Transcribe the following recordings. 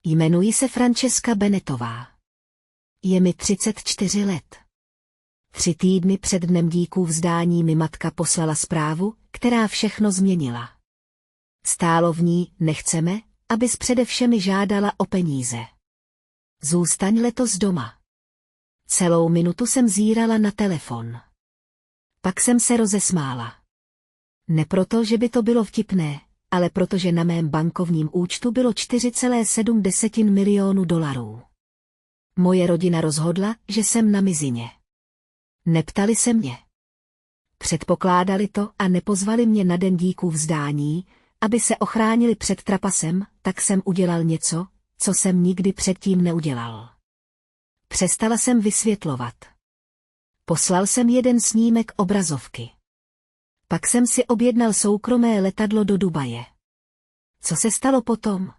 Jmenuji se Francesca Bennettová. Je mi 34 let. 3 týdny před dnem díků vzdání mi matka poslala zprávu, která všechno změnila. Stálo v ní: nechceme, abys přede všemi žádala o peníze. Zůstaň letos doma. Celou minutu jsem zírala na telefon. Pak jsem se rozesmála. Ne proto, že by to bylo vtipné, ale protože na mém bankovním účtu bylo 4,7 milionu dolarů. Moje rodina rozhodla, že jsem na mizině. Neptali se mě. Předpokládali to a nepozvali mě na den díků vzdání, aby se ochránili před trapasem, tak jsem udělal něco, co jsem nikdy předtím neudělal. Přestala jsem vysvětlovat. Poslal jsem jeden snímek obrazovky. Pak jsem si objednal soukromé letadlo do Dubaje. Co se stalo potom?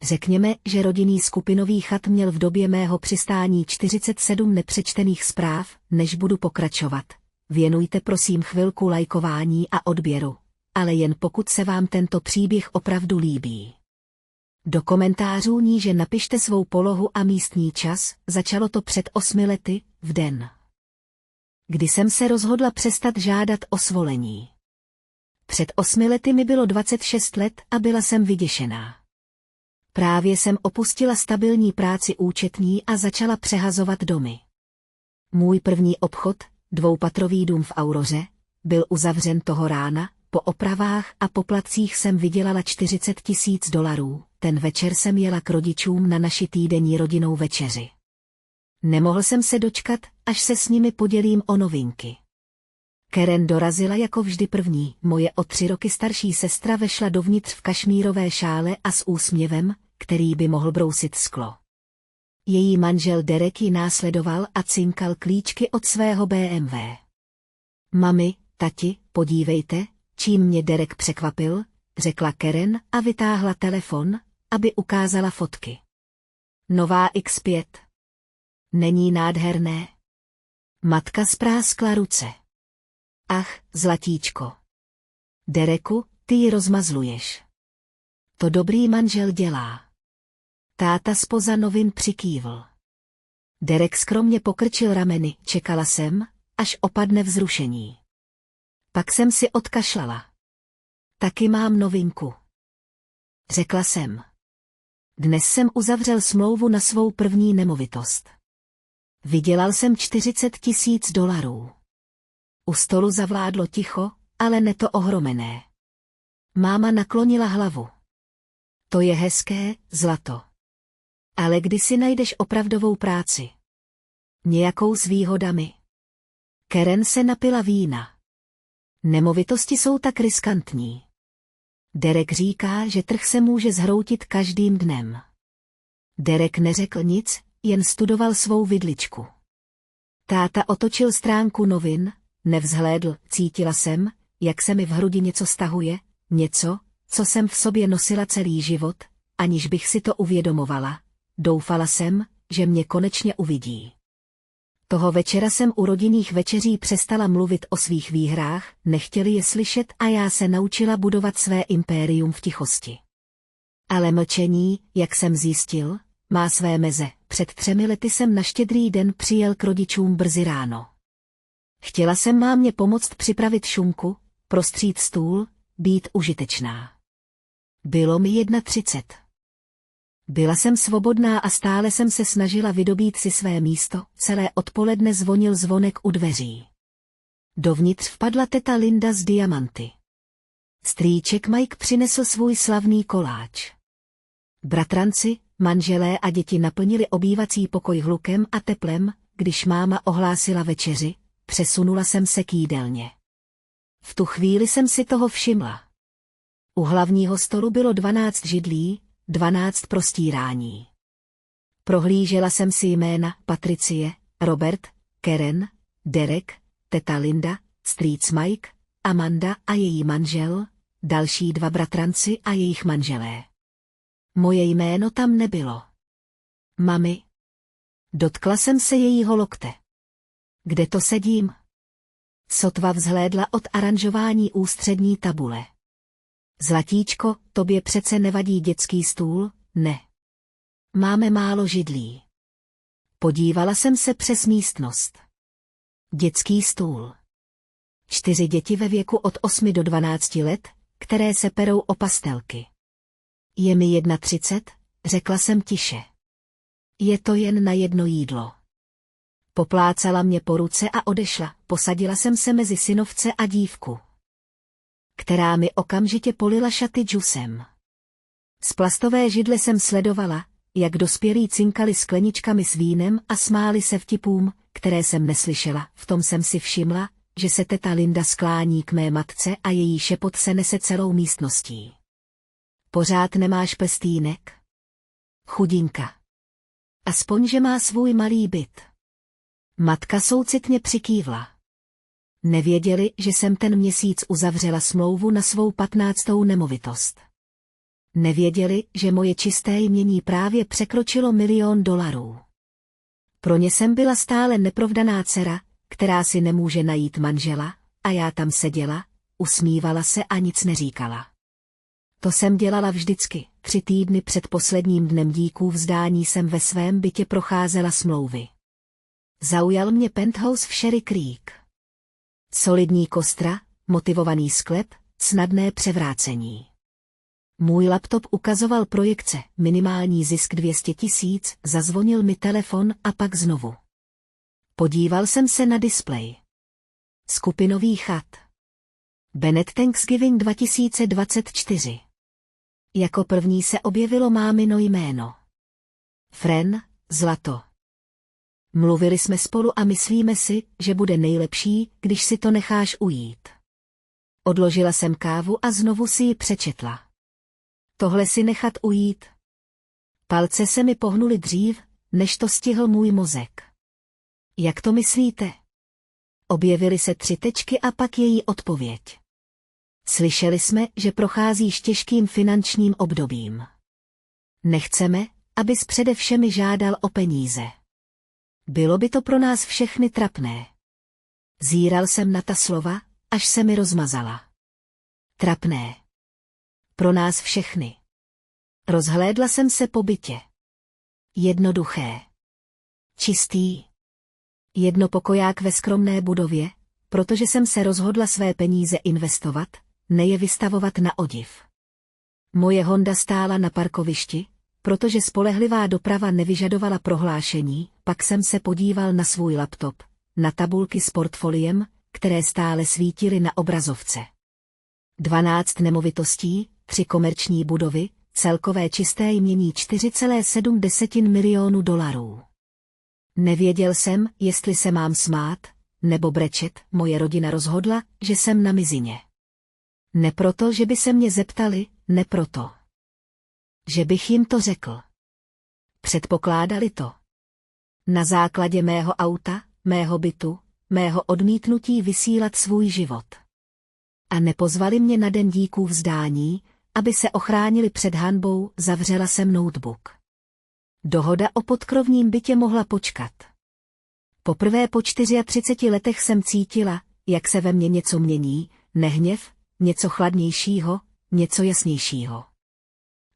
Řekněme, že rodinný skupinový chat měl v době mého přistání 47 nepřečtených zpráv. Než budu pokračovat, věnujte prosím chvilku lajkování a odběru, ale jen pokud se vám tento příběh opravdu líbí. Do komentářů níže napište svou polohu a místní čas. Začalo to před 8 lety, v den, kdy jsem se rozhodla přestat žádat o svolení. Před 8 lety mi bylo 26 let a byla jsem vyděšená. Právě jsem opustila stabilní práci účetní a začala přehazovat domy. Můj první obchod, 2patrový dům v Auroře, byl uzavřen toho rána. Po opravách a poplatcích jsem vydělala $40,000. Ten večer jsem jela k rodičům na naši týdenní rodinnou večeři. Nemohl jsem se dočkat, až se s nimi podělím o novinky. Karen dorazila jako vždy první. Moje o 3 roky starší sestra vešla dovnitř v kašmírové šále a s úsměvem, který by mohl brousit sklo. Její manžel Derek ji následoval a cinkal klíčky od svého BMW. Mami, tati, podívejte, čím mě Derek překvapil, řekla Karen a vytáhla telefon, aby ukázala fotky. Nová X5. Není nádherné? Matka spráskla ruce. Ach, zlatíčko. Dereku, ty ji rozmazluješ. To dobrý manžel dělá. Táta zpoza novin přikývl. Derek skromně pokrčil rameny. Čekala jsem, až opadne vzrušení. Pak jsem si odkašlala. Taky mám novinku. Řekla jsem. Dnes jsem uzavřel smlouvu na svou první nemovitost. Vydělal jsem $40,000. U stolu zavládlo ticho, ale ne to ohromené. Máma naklonila hlavu. To je hezké, zlato. Ale kdy si najdeš opravdovou práci? Nějakou s výhodami? Karen se napila vína. Nemovitosti jsou tak riskantní. Derek říká, že trh se může zhroutit každým dnem. Derek neřekl nic, jen studoval svou vidličku. Táta otočil stránku novin, nevzhlédl. Cítila jsem, jak se mi v hrudi něco stahuje, něco, co jsem v sobě nosila celý život, aniž bych si to uvědomovala. Doufala jsem, že mě konečně uvidí. Toho večera jsem u rodinných večeří přestala mluvit o svých výhrách, nechtěli je slyšet a já se naučila budovat své impérium v tichosti. Ale mlčení, jak jsem zjistil, má své meze. Před 3 lety jsem na Štědrý den přijel k rodičům brzy ráno. Chtěla jsem mámě pomoct připravit šunku, prostřít stůl, být užitečná. Bylo mi 31. Byla jsem svobodná a stále jsem se snažila vydobít si své místo. Celé odpoledne zvonil zvonek u dveří. Dovnitř vpadla teta Linda s diamanty. Strýček Mike přinesl svůj slavný koláč. Bratranci, manželé a děti naplnili obývací pokoj hlukem a teplem. Když máma ohlásila večeři, přesunula jsem se k jídelně. V tu chvíli jsem si toho všimla. U hlavního stolu bylo 12 židlí, 12 prostírání. Prohlížela jsem si jména: Patricie, Robert, Karen, Derek, teta Linda, strýc Mike, Amanda a její manžel, další 2 bratranci a jejich manželé. Moje jméno tam nebylo. Mami. Dotkla jsem se jejího lokte. Kde to sedím? Sotva vzhlédla od aranžování ústřední tabule. Zlatíčko, tobě přece nevadí dětský stůl, ne? Máme málo židlí. Podívala jsem se přes místnost. Dětský stůl. 4 děti ve věku od 8 do 12 let, které se perou o pastelky. Je mi 31, řekla jsem tiše. Je to jen na jedno jídlo. Poplácala mě po ruce a odešla, posadila jsem se mezi synovce a dívku, která mi okamžitě polila šaty džusem. Z plastové židle jsem sledovala, jak dospělí cinkali skleničkami s vínem a smáli se vtipům, které jsem neslyšela. V tom jsem si všimla, že se teta Linda sklání k mé matce a její šepot se nese celou místností. Pořád nemáš pestýnek? Chudinka. Aspoň, že má svůj malý byt. Matka soucitně přikývla. Nevěděli, že jsem ten měsíc uzavřela smlouvu na svou 15. nemovitost. Nevěděli, že moje čisté jmění právě překročilo $1 000 000. Pro ně jsem byla stále neprovdaná dcera, která si nemůže najít manžela, a já tam seděla, usmívala se a nic neříkala. To jsem dělala vždycky. 3 týdny před posledním dnem díků vzdání jsem ve svém bytě procházela smlouvy. Zaujal mě penthouse v Sherry Creek. Solidní kostra, motivovaný sklep, snadné převrácení. Můj laptop ukazoval projekce, minimální zisk 200 000, zazvonil mi telefon a pak znovu. Podíval jsem se na displej. Skupinový chat. Bennett Thanksgiving 2024. Jako první se objevilo mámino jméno. Fren, zlato. Mluvili jsme spolu a myslíme si, že bude nejlepší, když si to necháš ujít. Odložila jsem kávu a znovu si ji přečetla. Tohle si nechat ujít? Palce se mi pohnuly dřív, než to stihl můj mozek. Jak to myslíte? Objevily se 3 tečky a pak její odpověď. Slyšeli jsme, že procházíš těžkým finančním obdobím. Nechceme, abys přede všemi žádal o peníze. Bylo by to pro nás všechny trapné. Zíral jsem na ta slova, až se mi rozmazala. Trapné. Pro nás všechny. Rozhlédla jsem se po bytě. Jednoduché. Čistý. Jednopokoják ve skromné budově, protože jsem se rozhodla své peníze investovat, ne je vystavovat na odiv. Moje Honda stála na parkovišti, protože spolehlivá doprava nevyžadovala prohlášení, pak jsem se podíval na svůj laptop, na tabulky s portfoliem, které stále svítily na obrazovce. 12 nemovitostí, 3 komerční budovy, celkové čisté jmění $4,7 milionu. Nevěděl jsem, jestli se mám smát, nebo brečet. Moje rodina rozhodla, že jsem na mizině. Ne proto, že by se mě zeptali, ne proto, že bych jim to řekl. Předpokládali to. Na základě mého auta, mého bytu, mého odmítnutí vysílat svůj život. A nepozvali mě na den díků vzdání, aby se ochránili před hanbou, zavřela jsem notebook. Dohoda o podkrovním bytě mohla počkat. Poprvé po 34 letech jsem cítila, jak se ve mně něco mění, ne hněv, něco chladnějšího, něco jasnějšího.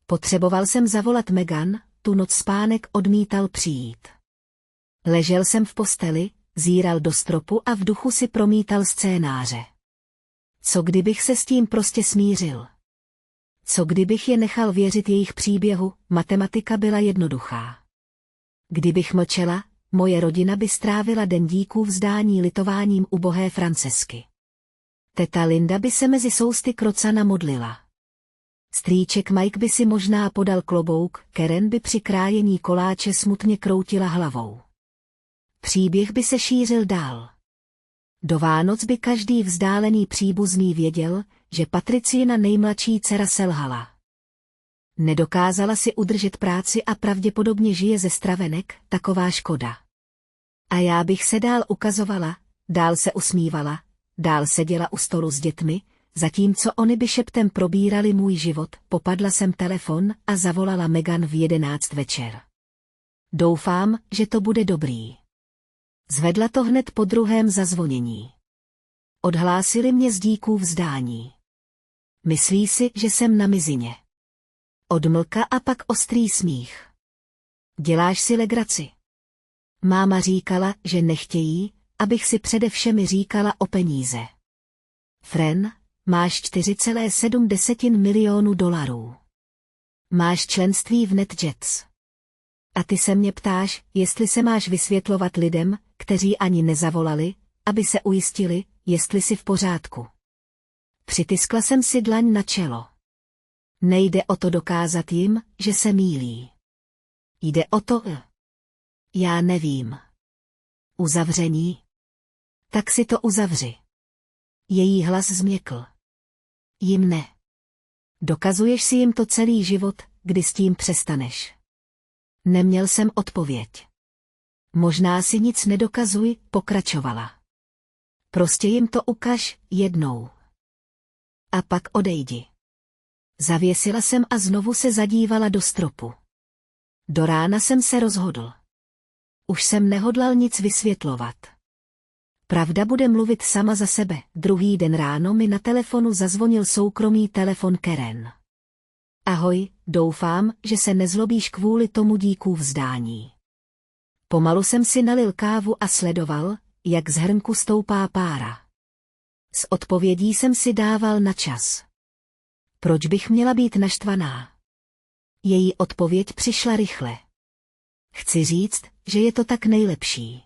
Potřeboval jsem zavolat Megan, tu noc spánek odmítal přijít. Ležel jsem v posteli, zíral do stropu a v duchu si promítal scénáře. Co kdybych se s tím prostě smířil? Co kdybych je nechal věřit jejich příběhu? Matematika byla jednoduchá. Kdybych mlčela, moje rodina by strávila den díků vzdání litováním ubohé Francesky. Teta Linda by se mezi sousty krocana modlila. Strýček Mike by si možná podal klobouk, Karen by při krájení koláče smutně kroutila hlavou. Příběh by se šířil dál. Do Vánoc by každý vzdálený příbuzný věděl, že Patriciina nejmladší dcera selhala. Nedokázala si udržet práci a pravděpodobně žije ze stravenek, taková škoda. A já bych se dál ukazovala, dál se usmívala, dál seděla u stolu s dětmi, zatímco oni by šeptem probírali můj život. Popadla jsem telefon a zavolala Megan v 11 večer. Doufám, že to bude dobrý. Zvedla to hned po druhém zazvonění. Odhlásili mě z díků vzdání. Myslí si, že jsem na mizině. Odmlka a pak ostrý smích. Děláš si legraci. Máma říkala, že nechtějí, abych si přede všemi říkala o peníze. Fren, máš 4,7 milionu dolarů. Máš členství v NetJets. A ty se mě ptáš, jestli se máš vysvětlovat lidem, kteří ani nezavolali, aby se ujistili, jestli jsi v pořádku. Přitiskla jsem si dlaň na čelo. Nejde o to dokázat jim, že se mýlí. Jde o to, já nevím. Uzavření? Tak si to uzavři. Její hlas změkl. Jim ne. Dokazuješ si jim to celý život, kdy s tím přestaneš. Neměl jsem odpověď. Možná si nic nedokazuj, pokračovala. Prostě jim to ukaž jednou. A pak odejdi. Zavěsila jsem a znovu se zadívala do stropu. Do rána jsem se rozhodl. Už jsem nehodlal nic vysvětlovat. Pravda bude mluvit sama za sebe. Druhý den ráno mi na telefonu zazvonil soukromý telefon Karen. Ahoj, doufám, že se nezlobíš kvůli tomu díku vzdání. Pomalu jsem si nalil kávu a sledoval, jak z hrnku stoupá pára. S odpovědí jsem si dával na čas. Proč bych měla být naštvaná? Její odpověď přišla rychle. Chci říct, že je to tak nejlepší.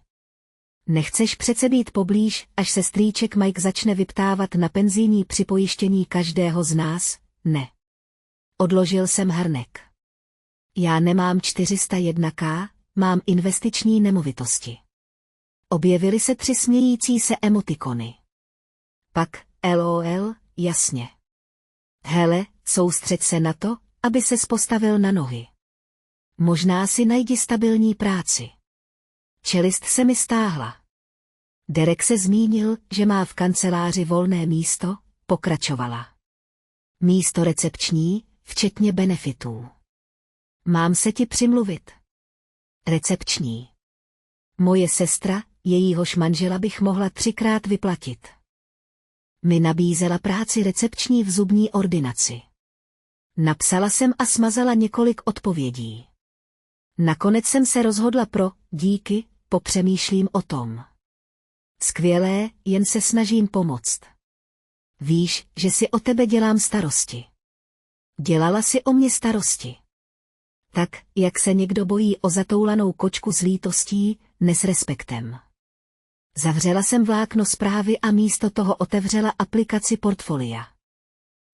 Nechceš přece být poblíž, až se strýček Mike začne vyptávat na penzijní připojištění každého z nás? Ne. Odložil jsem hrnek. Já nemám 401k, mám investiční nemovitosti. Objevily se 3 smějící se emotikony. Pak, LOL, jasně. Hele, soustřeď se na to, aby ses postavil na nohy. Možná si najdi stabilní práci. Čelist se mi stáhla. Derek se zmínil, že má v kanceláři volné místo, pokračovala. Místo recepční, včetně benefitů. Mám se ti přimluvit. Recepční. Moje sestra, jejíhož manžela bych mohla 3krát vyplatit. Mi nabízela práci recepční v zubní ordinaci. Napsala jsem a smazala několik odpovědí. Nakonec jsem se rozhodla pro, díky, popřemýšlím o tom. Skvělé, jen se snažím pomoct. Víš, že si o tebe dělám starosti. Dělala si o mě starosti. Tak, jak se někdo bojí o zatoulanou kočku s lítostí, ne s respektem. Zavřela jsem vlákno zprávy a místo toho otevřela aplikaci portfolia.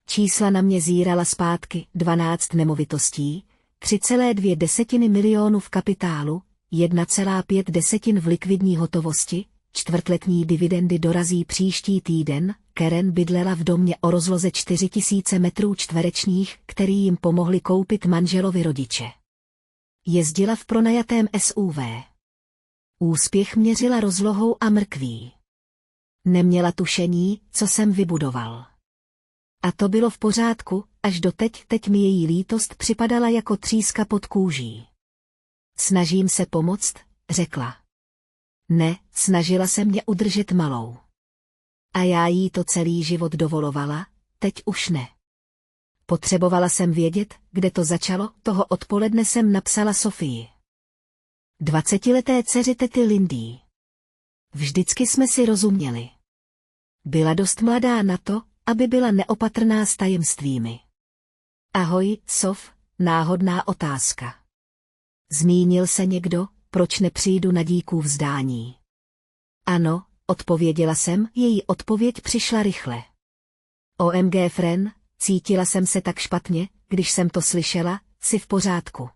Čísla na mě zírala zpátky, 12 nemovitostí, 3,2 milionu v kapitálu, 1,5 v likvidní hotovosti, čtvrtletní dividendy dorazí příští týden. Karen bydlela v domě o rozloze 4000 metrů čtverečních, který jim pomohli koupit manželovi rodiče. Jezdila v pronajatém SUV. Úspěch měřila rozlohou a mrkví. Neměla tušení, co jsem vybudoval. A to bylo v pořádku, až teď mi její lítost připadala jako tříska pod kůží. Snažím se pomoct, řekla. Ne, snažila se mě udržet malou. A já jí to celý život dovolovala, teď už ne. Potřebovala jsem vědět, kde to začalo, toho odpoledne jsem napsala Sofii. 20leté dceři tety Lindy. Vždycky jsme si rozuměli. Byla dost mladá na to, aby byla neopatrná s tajemstvími. Ahoj, Sof, náhodná otázka. Zmínil se někdo, proč nepřijdu na díku vzdání? Ano, odpověděla jsem, její odpověď přišla rychle. OMG Fren, cítila jsem se tak špatně, když jsem to slyšela, jsi v pořádku.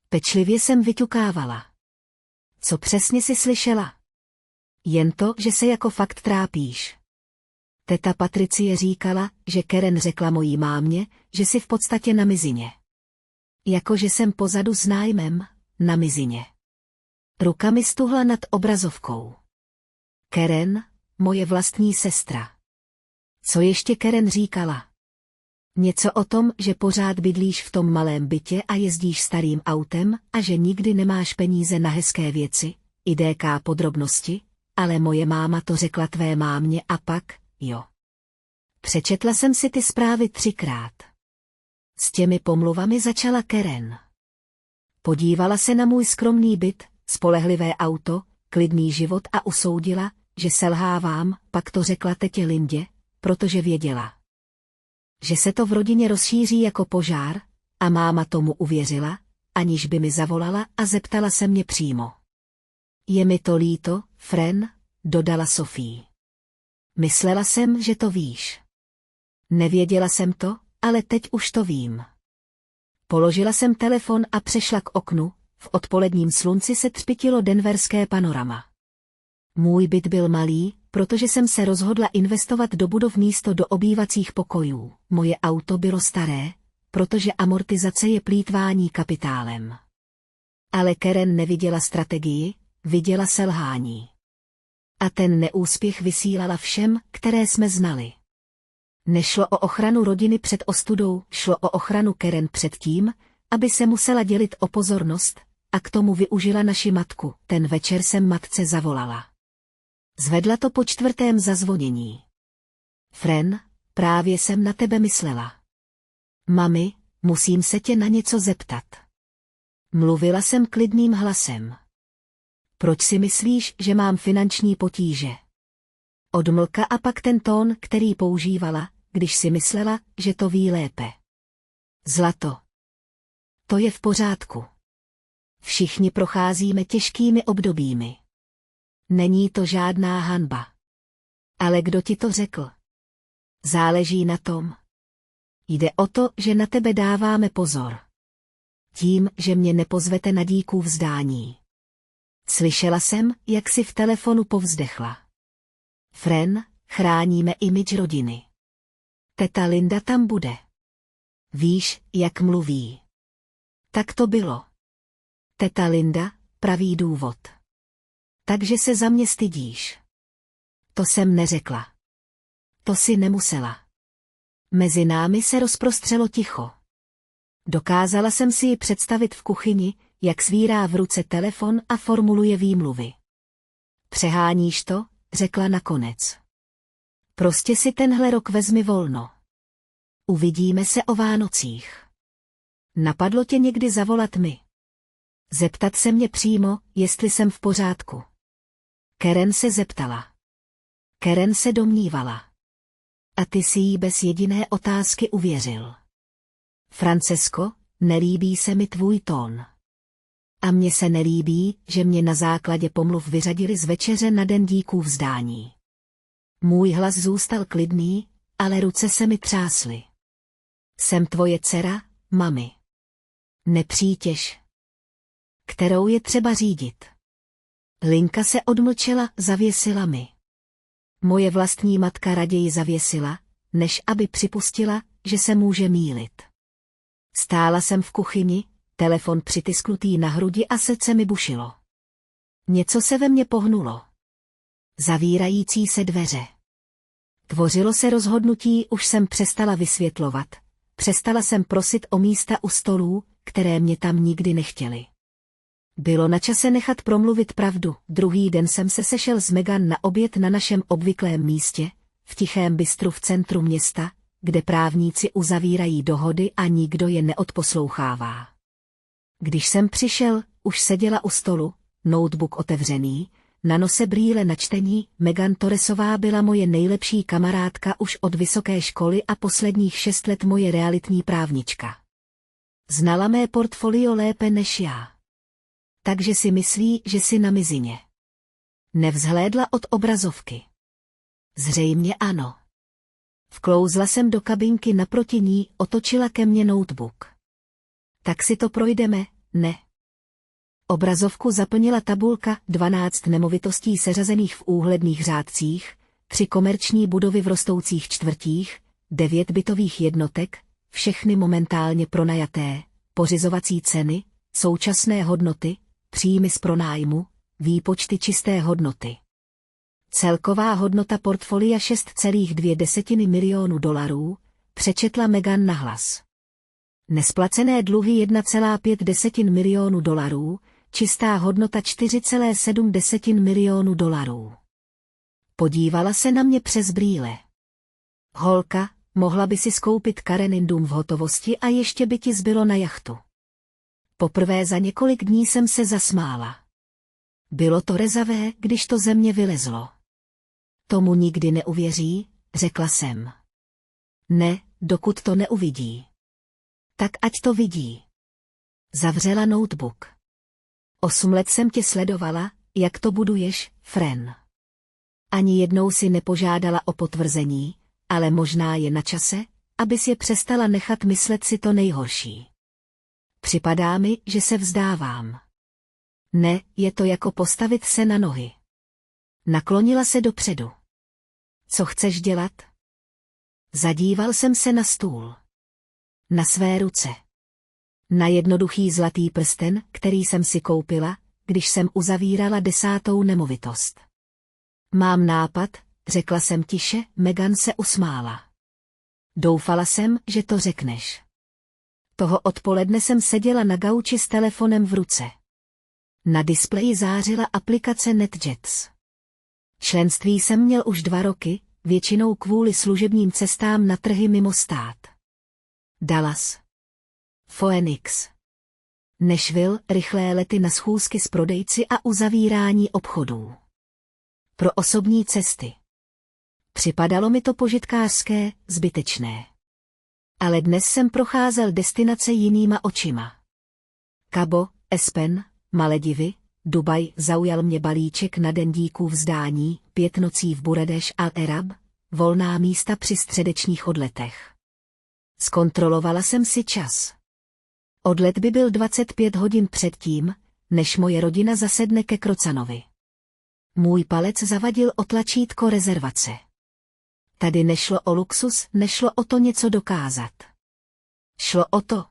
Pečlivě jsem vyťukávala. Co přesně jsi slyšela? Jen to, že se jako fakt trápíš. Teta Patricie říkala, že Karen řekla mojí mámě, že jsi v podstatě na mizině. Jakože jsem pozadu s nájmem, na mizině. Ruka mi stuhla nad obrazovkou. Karen, moje vlastní sestra. Co ještě Karen říkala? Něco o tom, že pořád bydlíš v tom malém bytě a jezdíš starým autem a že nikdy nemáš peníze na hezké věci, IDK podrobnosti, ale moje máma to řekla tvé mámě a pak, jo. Přečetla jsem si ty zprávy 3krát. S těmi pomluvami začala Karen. Podívala se na můj skromný byt, spolehlivé auto, klidný život a usoudila, že selhávám, pak to řekla tetě Lindě, protože věděla, že se to v rodině rozšíří jako požár, a máma tomu uvěřila, aniž by mi zavolala a zeptala se mě přímo. Je mi to líto, Fren, dodala Sophie. Myslela jsem, že to víš. Nevěděla jsem to, ale teď už to vím. Položila jsem telefon a přešla k oknu, v odpoledním slunci se třpytilo denverské panorama. Můj byt byl malý, protože jsem se rozhodla investovat do budov místo do obývacích pokojů. Moje auto bylo staré, protože amortizace je plýtvání kapitálem. Ale Karen neviděla strategii, viděla selhání. A ten neúspěch vysílala všem, které jsme znali. Nešlo o ochranu rodiny před ostudou, šlo o ochranu Karen před tím, aby se musela dělit o pozornost, a k tomu využila naši matku. Ten večer jsem matce zavolala. Zvedla to po 4. zazvonění. Fren, právě jsem na tebe myslela. Mami, musím se tě na něco zeptat. Mluvila jsem klidným hlasem. Proč si myslíš, že mám finanční potíže? Odmlka a pak ten tón, který používala, když si myslela, že to ví lépe. Zlato. To je v pořádku. Všichni procházíme těžkými obdobími. Není to žádná hanba. Ale kdo ti to řekl? Záleží na tom. Jde o to, že na tebe dáváme pozor. Tím, že mě nepozvete na díků vzdání. Slyšela jsem, jak si v telefonu povzdechla. Fren, chráníme image rodiny. Teta Linda tam bude. Víš, jak mluví. Tak to bylo. Teta Linda, pravý důvod. Takže se za mě stydíš. To jsem neřekla. To si nemusela. Mezi námi se rozprostřelo ticho. Dokázala jsem si ji představit v kuchyni, jak svírá v ruce telefon a formuluje výmluvy. Přeháníš to, řekla nakonec. Prostě si tenhle rok vezmi volno. Uvidíme se o Vánocích. Napadlo tě někdy zavolat mi? Zeptat se mě přímo, jestli jsem v pořádku. Karen se zeptala. Karen se domnívala. A ty si jí bez jediné otázky uvěřil. Francesco, nelíbí se mi tvůj tón. A mně se nelíbí, že mě na základě pomluv vyřadili z večeře na den díků vzdání. Můj hlas zůstal klidný, ale ruce se mi třásly. Jsem tvoje dcera, mami. Nepřítěž, kterou je třeba řídit. Linka se odmlčela, zavěsila mi. Moje vlastní matka raději zavěsila, než aby připustila, že se může mýlit. Stála jsem v kuchyni, telefon přitisknutý na hrudi a srdce mi bušilo. Něco se ve mně pohnulo. Zavírající se dveře. Tvořilo se rozhodnutí, už jsem přestala vysvětlovat. Přestala jsem prosit o místa u stolů, které mě tam nikdy nechtěli. Bylo na čase nechat promluvit pravdu. Druhý den jsem se sešel s Megan na oběd na našem obvyklém místě, v tichém bistru v centru města, kde právníci uzavírají dohody a nikdo je neodposlouchává. Když jsem přišel, už seděla u stolu, notebook otevřený, na nose brýle na čtení. Megan Torresová byla moje nejlepší kamarádka už od vysoké školy a posledních 6 let moje realitní právnička. Znala mé portfolio lépe než já. Takže si myslí, že si na mizině. Nevzhlédla od obrazovky. Zřejmě ano. Vklouzla jsem do kabinky naproti ní, otočila ke mně notebook. Tak si to projdeme, ne? Obrazovku zaplnila tabulka 12 nemovitostí seřazených v úhledných řádcích, 3 komerční budovy v rostoucích čtvrtích, 9 bytových jednotek, všechny momentálně pronajaté, pořizovací ceny, současné hodnoty, příjmy z pronájmu, výpočty čisté hodnoty. Celková hodnota portfolia $6,2 milionu, přečetla Megan nahlas. Nesplacené dluhy $1,5 milionu, čistá hodnota $4,7 milionu. Podívala se na mě přes brýle. Holka, mohla by si skoupit Karenin dům v hotovosti a ještě by ti zbylo na jachtu. Poprvé za několik dní jsem se zasmála. Bylo to rezavé, když to ze mě vylezlo. Tomu nikdy neuvěří, řekla jsem. Ne, dokud to neuvidí. Tak ať to vidí. Zavřela notebook. 8 let jsem tě sledovala, jak to buduješ, Fran. Ani jednou si nepožádala o potvrzení, ale možná je na čase, abys je přestala nechat myslet si to nejhorší. Připadá mi, že se vzdávám. Ne, je to jako postavit se na nohy. Naklonila se dopředu. Co chceš dělat? Zadíval jsem se na stůl. Na své ruce. Na jednoduchý zlatý prsten, který jsem si koupila, když jsem uzavírala 10. nemovitost. Mám nápad, řekla jsem tiše, Megan se usmála. Doufala jsem, že to řekneš. Toho odpoledne jsem seděla na gauči s telefonem v ruce. Na displeji zářila aplikace NetJets. Členství jsem měl už 2 roky, většinou kvůli služebním cestám na trhy mimo stát. Dallas. Phoenix. Nashville, rychlé lety na schůzky s prodejci a uzavírání obchodů. Pro osobní cesty. Připadalo mi to požitkářské, zbytečné. Ale dnes jsem procházel destinace jinýma očima. Cabo, Aspen, Maledivy, Dubaj, zaujal mě balíček na den díků vzdání, 5 nocí v Buradeš Al Arab, volná místa při středečních odletech. Zkontrolovala jsem si čas. Odlet by byl 25 hodin předtím, než moje rodina zasedne ke Krocanovi. Můj palec zavadil o tlačítko rezervace. Tady nešlo o luxus, nešlo o to něco dokázat. Šlo o to,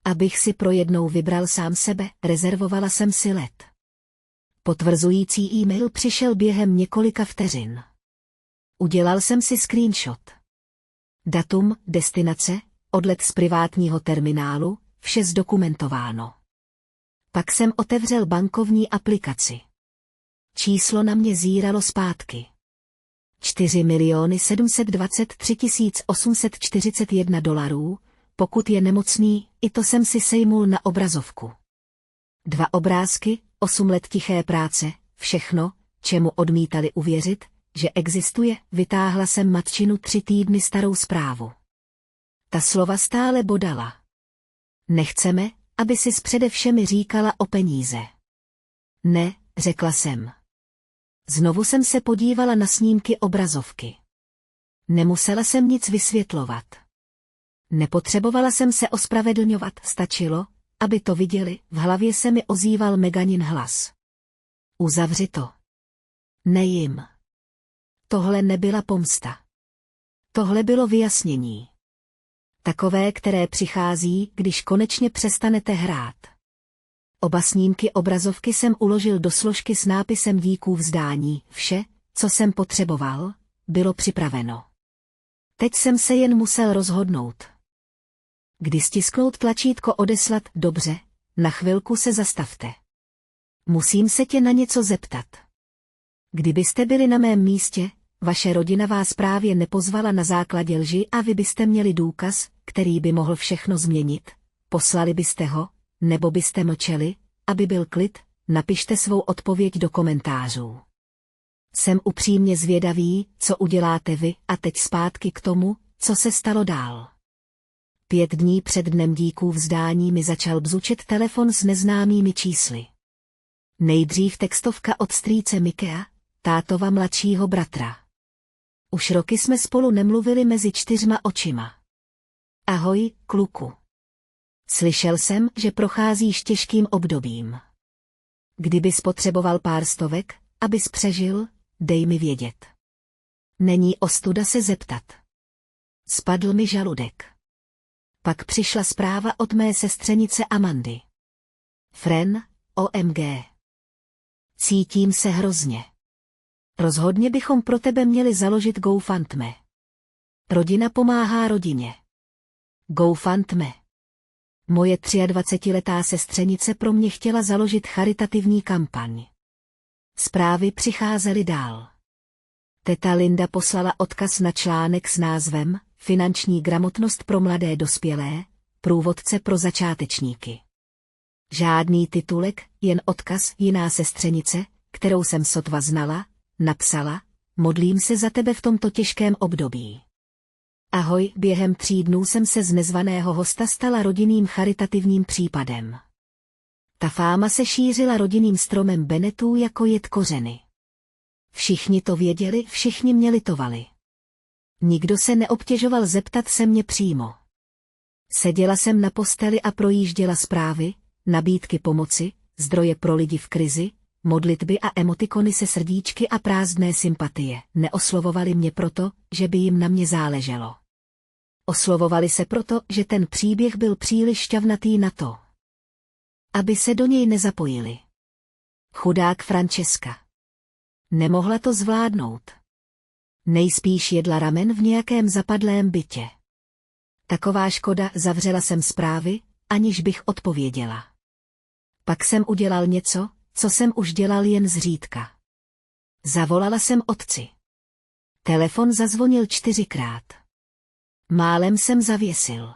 abych si pro jednou vybral sám sebe, rezervovala jsem si let. Potvrzující e-mail přišel během několika vteřin. Udělal jsem si screenshot. Datum, destinace, odlet z privátního terminálu, vše zdokumentováno. Pak jsem otevřel bankovní aplikaci. Číslo na mě zíralo zpátky. 4 723 841 dolarů, pokud je nemocný, i to jsem si sejmul na obrazovku. 2 obrázky, 8 let tiché práce, všechno, čemu odmítali uvěřit, že existuje, vytáhla jsem matčinu 3 týdny starou zprávu. Ta slova stále bodala. Nechceme, aby si s přede všemi říkala o peníze. Ne, řekla jsem. Znovu jsem se podívala na snímky obrazovky. Nemusela jsem nic vysvětlovat. Nepotřebovala jsem se ospravedlňovat, stačilo, aby to viděli, v hlavě se mi ozýval Meganin hlas. Uzavři to. Ne jim. Tohle nebyla pomsta. Tohle bylo vyjasnění. Takové, které přichází, když konečně přestanete hrát. Oba snímky obrazovky jsem uložil do složky s nápisem díků vzdání, vše, co jsem potřeboval, bylo připraveno. Teď jsem se jen musel rozhodnout. Kdy stisknout tlačítko odeslat, dobře, na chvilku se zastavte. Musím se tě na něco zeptat. Kdybyste byli na mém místě, vaše rodina vás právě nepozvala na základě lži a vy byste měli důkaz, který by mohl všechno změnit, poslali byste ho, nebo byste mlčeli, aby byl klid, napište svou odpověď do komentářů. Jsem upřímně zvědavý, co uděláte vy, a teď zpátky k tomu, co se stalo dál. 5 dní před dnem díků vzdání mi začal bzučet telefon s neznámými čísly. Nejdřív textovka od strýce Mikea, tátova mladšího bratra. Už roky jsme spolu nemluvili mezi 4 očima. Ahoj, kluku. Slyšel jsem, že procházíš těžkým obdobím. Kdybys potřeboval pár stovek, abys přežil, dej mi vědět. Není ostuda se zeptat. Spadl mi žaludek. Pak přišla zpráva od mé sestřenice Amandy. Fran, OMG. Cítím se hrozně. Rozhodně bychom pro tebe měli založit GoFundMe. Rodina pomáhá rodině. GoFundMe. Moje 23letá sestřenice pro mě chtěla založit charitativní kampaň. Zprávy přicházely dál. Teta Linda poslala odkaz na článek s názvem Finanční gramotnost pro mladé dospělé, průvodce pro začátečníky. Žádný titulek, jen odkaz, jiná sestřenice, kterou jsem sotva znala, napsala, modlím se za tebe v tomto těžkém období. Ahoj, během 3 dnů jsem se z nezvaného hosta stala rodinným charitativním případem. Ta fáma se šířila rodinným stromem Bennettů jako jed kořeny. Všichni to věděli, všichni mě litovali. Nikdo se neobtěžoval zeptat se mě přímo. Seděla jsem na posteli a projížděla zprávy, nabídky pomoci, zdroje pro lidi v krizi, modlitby a emotikony se srdíčky a prázdné sympatie. Neoslovovali mě proto, že by jim na mě záleželo. Oslovovali se proto, že ten příběh byl příliš šťavnatý na to, aby se do něj nezapojili. Chudák Francesca. Nemohla to zvládnout. Nejspíš jedla ramen v nějakém zapadlém bytě. Taková škoda, zavřela jsem zprávy, aniž bych odpověděla. Pak jsem udělal něco, co jsem už dělal jen zřídka. Zavolala jsem otci. Telefon zazvonil 4krát. Málem jsem zavěsil.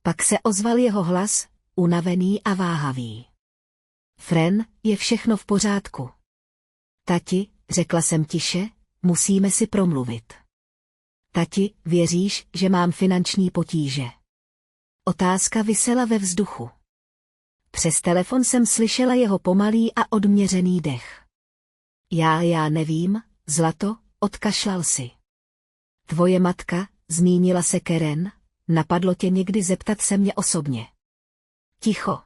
Pak se ozval jeho hlas, unavený a váhavý. Fren, je všechno v pořádku. Tati, řekla jsem tiše, musíme si promluvit. Tati, věříš, že mám finanční potíže? Otázka visela ve vzduchu. Přes telefon jsem slyšela jeho pomalý a odměřený dech. Já nevím, zlato, odkašlal si. Tvoje matka, zmínila se Karen, napadlo tě někdy zeptat se mě osobně. Ticho.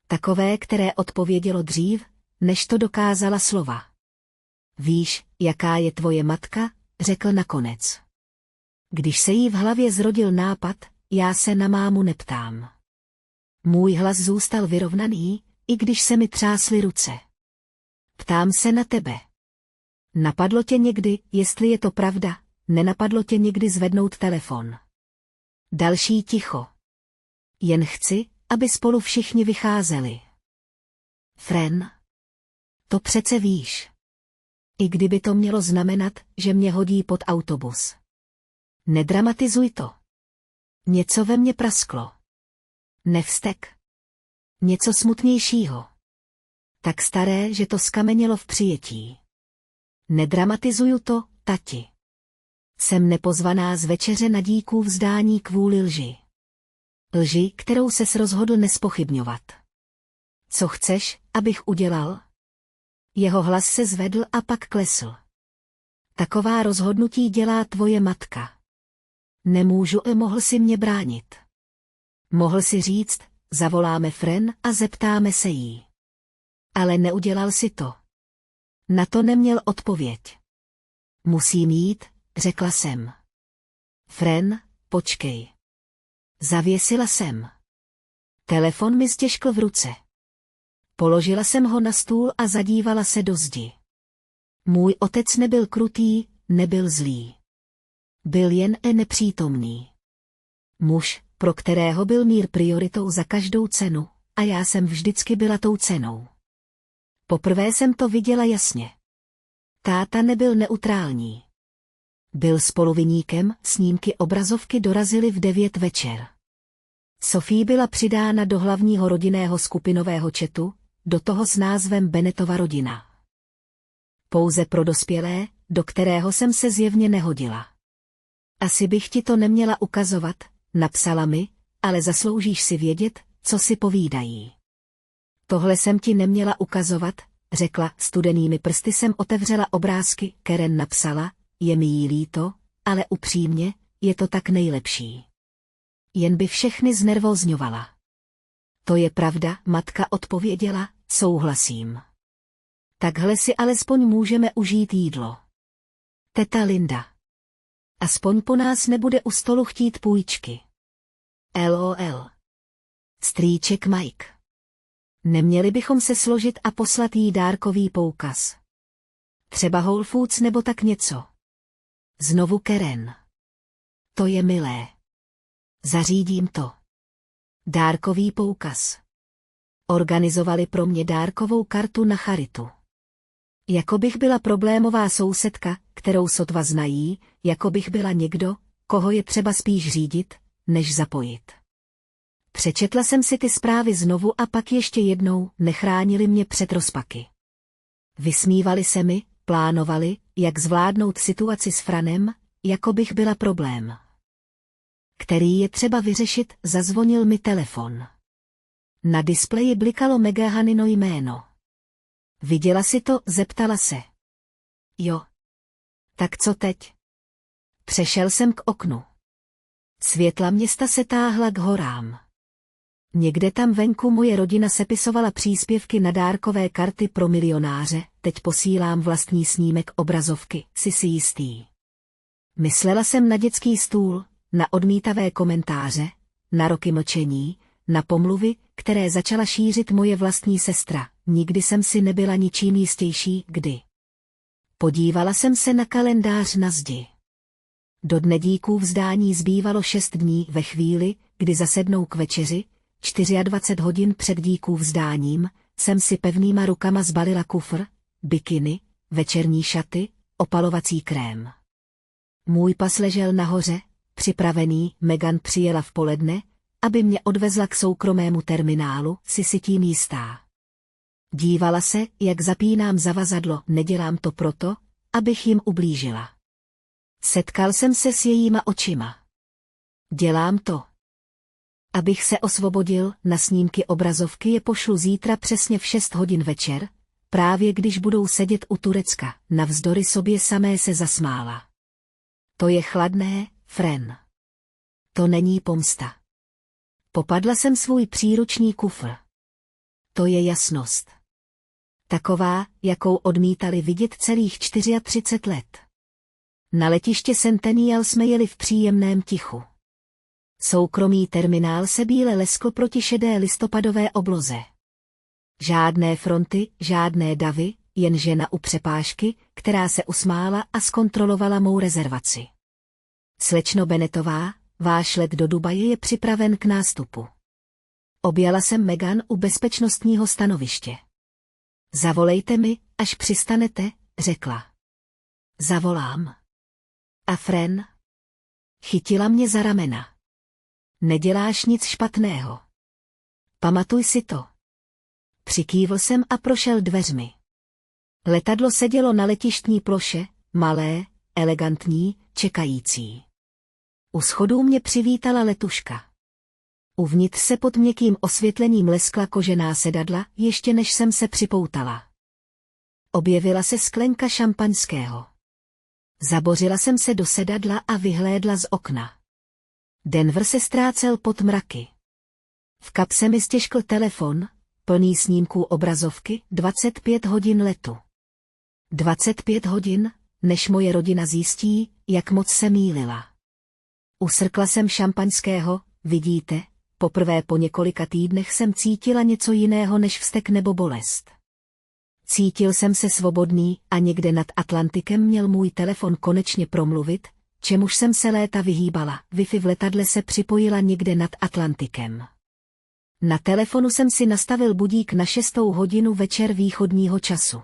Takové, které odpovědělo dřív, než to dokázala slova. Víš, jaká je tvoje matka, řekl nakonec. Když se jí v hlavě zrodil nápad, já se na mámu neptám. Můj hlas zůstal vyrovnaný, i když se mi třásly ruce. Ptám se na tebe. Napadlo tě někdy, jestli je to pravda, nenapadlo tě někdy zvednout telefon. Další ticho. Jen chci, aby spolu všichni vycházeli. Fren. To přece víš. I kdyby to mělo znamenat, že mě hodí pod autobus. Nedramatizuj to. Něco ve mně prasklo. Nevstek. Něco smutnějšího. Tak staré, že to skamenělo v přijetí. Nedramatizuju to, tati. Jsem nepozvaná z večeře na díků vzdání kvůli lži. Lži, kterou ses rozhodl nespochybňovat. Co chceš, abych udělal? Jeho hlas se zvedl a pak klesl. Taková rozhodnutí dělá tvoje matka. Nemůžu, mohl si mě bránit. Mohl si říct, zavoláme Fren a zeptáme se jí. Ale neudělal si to. Na to neměl odpověď. Musím jít, řekla jsem. Fren, počkej. Zavěsila jsem. Telefon mi stěžkl v ruce. Položila jsem ho na stůl a zadívala se do zdi. Můj otec nebyl krutý, nebyl zlý. Byl jen nepřítomný. Muž, pro kterého byl mír prioritou za každou cenu, a já jsem vždycky byla tou cenou. Poprvé jsem to viděla jasně. Táta nebyl neutrální. Byl spoluviníkem, snímky obrazovky dorazily v 9 večer. Sophie byla přidána do hlavního rodinného skupinového chatu, do toho s názvem Bennettova rodina. Pouze pro dospělé, do kterého jsem se zjevně nehodila. Asi bych ti to neměla ukazovat, napsala mi, ale zasloužíš si vědět, co si povídají. Tohle jsem ti neměla ukazovat, řekla, studenými prsty jsem otevřela obrázky, Karen napsala, je mi jí líto, ale upřímně, je to tak nejlepší. Jen by všechny znervózňovala. To je pravda, matka odpověděla, souhlasím. Takhle si alespoň můžeme užít jídlo. Teta Linda. Aspoň po nás nebude u stolu chtít půjčky. LOL. Strýček Mike. Neměli bychom se složit a poslat jí dárkový poukaz. Třeba Whole Foods nebo tak něco. Znovu Karen. To je milé. Zařídím to. Dárkový poukaz. Organizovali pro mě dárkovou kartu na charitu. Jako bych byla problémová sousedka, kterou sotva znají, jako bych byla někdo, koho je třeba spíš řídit, než zapojit. Přečetla jsem si ty zprávy znovu a pak ještě jednou, nechránili mě před rozpaky. Vysmívali se mi, plánovali, jak zvládnout situaci s Franem, jako bych byla problém, který je třeba vyřešit. Zazvonil mi telefon. Na displeji blikalo Megahanino jméno. Viděla si to? Zeptala se. Jo. Tak co teď? Přešel jsem k oknu. Světla města se táhla k horám. Někde tam venku moje rodina sepisovala příspěvky na dárkové karty pro milionáře, teď posílám vlastní snímek obrazovky, jsi jistý. Myslela jsem na dětský stůl, na odmítavé komentáře, na roky mlčení, na pomluvy, které začala šířit moje vlastní sestra. Nikdy jsem si nebyla ničím jistější, kdy. Podívala jsem se na kalendář na zdi. Do dne díků vzdání zbývalo 6 dní. Ve chvíli, kdy zasednou k večeři, 24 hodin před díků vzdáním, jsem si pevnýma rukama zbalila kufr, bikiny, večerní šaty, opalovací krém. Můj pas ležel nahoře, připravený. Megan přijela v poledne, aby mě odvezla k soukromému terminálu. Jsi si tím jistá? Dívala se, jak zapínám zavazadlo. Nedělám to proto, abych jim ublížila. Setkal jsem se s jejíma očima. Dělám to, abych se osvobodil. Na snímky obrazovky je pošlu zítra přesně v 6 hodin večer, právě když budou sedět u Turecka. Navzdory sobě samé se zasmála. To je chladné, Fren. To není pomsta. Popadla jsem svůj příruční kufr. To je jasnost. Taková, jakou odmítali vidět celých 34 let. Na letiště Centennial jsme jeli v příjemném tichu. Soukromý terminál se bíle leskl proti šedé listopadové obloze. Žádné fronty, žádné davy, jen žena u přepážky, která se usmála a zkontrolovala mou rezervaci. Slečno Bennettová, váš let do Dubaje je připraven k nástupu. Objala jsem Megan u bezpečnostního stanoviště. Zavolejte mi, až přistanete, řekla. Zavolám. A Fren? Chytila mě za ramena. Neděláš nic špatného. Pamatuj si to. Přikývl jsem a prošel dveřmi. Letadlo sedělo na letištní ploše, malé, elegantní, čekající. U schodů mě přivítala letuška. Uvnitř se pod měkkým osvětlením leskla kožená sedadla, ještě než jsem se připoutala. Objevila se sklenka šampaňského. Zabořila jsem se do sedadla a vyhlédla z okna. Denver se ztrácel pod mraky. V kapse mi stěžkl telefon, plný snímků obrazovky. 25 hodin letu. 25 hodin, než moje rodina zjistí, jak moc se mýlila. Usrkla jsem šampaňského. Vidíte, poprvé po několika týdnech jsem cítila něco jiného než vztek nebo bolest. Cítil jsem se svobodný a někde nad Atlantikem měl můj telefon konečně promluvit, čemuž jsem se léta vyhýbala. Wi-Fi v letadle se připojila někde nad Atlantikem. Na telefonu jsem si nastavil budík na 6 hodinu večer východního času.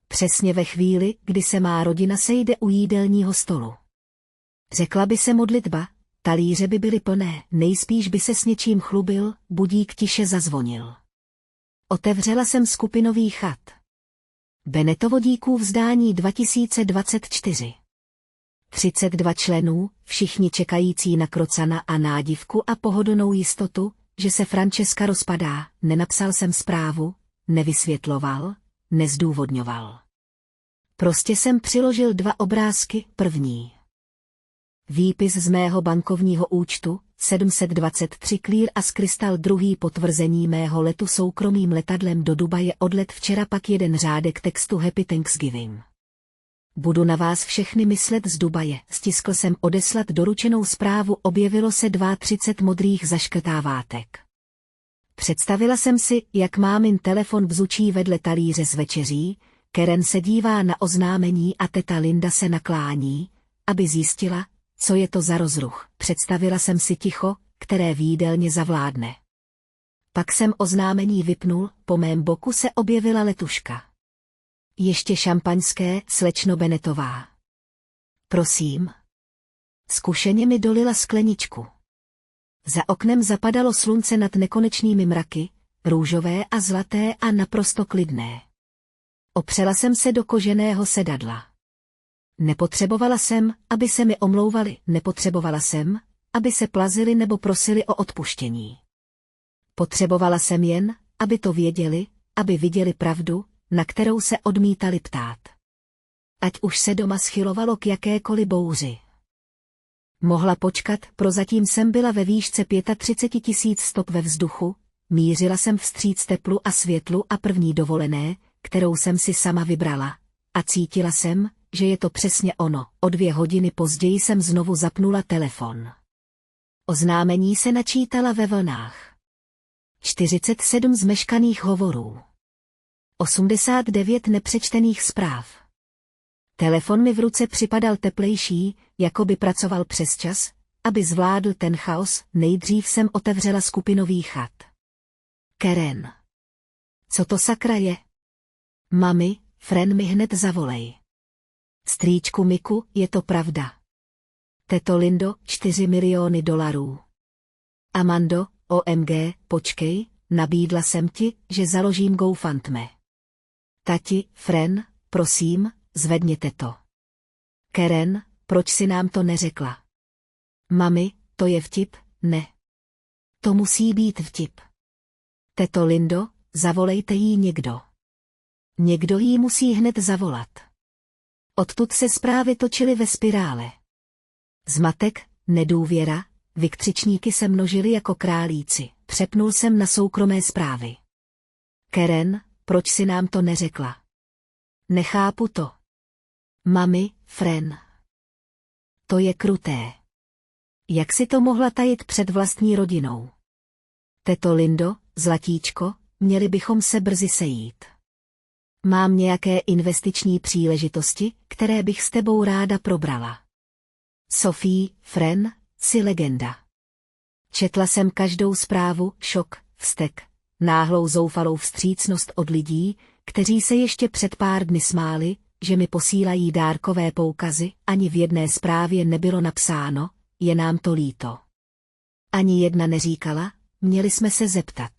Přesně ve chvíli, kdy se má rodina sejde u jídelního stolu. Řekla by se modlitba, talíře by byly plné, nejspíš by se s něčím chlubil, budík tiše zazvonil. Otevřela jsem skupinový chat. Bennettovo díků vzdání 2024. 32 členů, všichni čekající na krocana a nádivku a pohodlnou jistotu, že se Francesca rozpadá. Nenapsal jsem zprávu, nevysvětloval, nezdůvodňoval. Prostě jsem přiložil 2 obrázky. První. Výpis z mého bankovního účtu, 723 Clear as Crystal. Druhý potvrzení mého letu soukromým letadlem do Dubaje. Odlet včera. Pak jeden řádek textu Happy Thanksgiving. Budu na vás všechny myslet z Dubaje. Stiskl jsem odeslat doručenou zprávu. Objevilo se 32 modrých zaškrtávátek. Představila jsem si, jak mámin telefon bzučí vedle talíře s večeří, Karen se dívá na oznámení a teta Linda se naklání, aby zjistila, co je to za rozruch. Představila jsem si ticho, které v jídelně zavládne. Pak jsem oznámení vypnul, po mém boku se objevila letuška. Ještě šampaňské, slečno Bennettová. Prosím. Zkušeně mi dolila skleničku. Za oknem zapadalo slunce nad nekonečnými mraky, růžové a zlaté a naprosto klidné. Opřela jsem se do koženého sedadla. Nepotřebovala jsem, aby se mi omlouvali, nepotřebovala jsem, aby se plazili nebo prosili o odpuštění. Potřebovala jsem jen, aby to věděli, aby viděli pravdu, na kterou se odmítali ptát. Ať už se doma schylovalo k jakékoliv bouři. Mohla počkat, prozatím jsem byla ve výšce 35 000 stop ve vzduchu, mířila jsem vstříc teplu a světlu a první dovolené, kterou jsem si sama vybrala, a cítila jsem, že je to přesně ono. O 2 hodiny později jsem znovu zapnula telefon. Oznámení se načítala ve vlnách. 47 zmeškaných hovorů. 89 nepřečtených zpráv. Telefon mi v ruce připadal teplejší, jako by pracoval přesčas, aby zvládl ten chaos. Nejdřív jsem otevřela skupinový chat. Karen. Co to sakra je? Mami, Fren mi hned zavolej. Strýčku Miku, je to pravda. Teto Lindo, 4 miliony dolarů. Amando, OMG, počkej, nabídla jsem ti, že založím GoFundMe. Tati, Fren, prosím, zvedněte to. Karen, proč si nám to neřekla? Mami, to je vtip, ne. To musí být vtip. Teto Lindo, zavolejte jí někdo. Někdo jí musí hned zavolat. Odtud se zprávy točily ve spirále. Zmatek, nedůvěra, vykřičníky se množily jako králíci. Přepnul jsem na soukromé zprávy. Karen, proč si nám to neřekla? Nechápu to. Mami, Fren. To je kruté. Jak si to mohla tajit před vlastní rodinou? Teto Lindo, zlatíčko, měli bychom se brzy sejít. Mám nějaké investiční příležitosti, které bych s tebou ráda probrala. Sophie, Fren, jsi legenda. Četla jsem každou zprávu, šok, vztek, náhlou zoufalou vstřícnost od lidí, kteří se ještě před pár dny smáli, že mi posílají dárkové poukazy, ani v jedné zprávě nebylo napsáno, je nám to líto. Ani jedna neříkala, měli jsme se zeptat.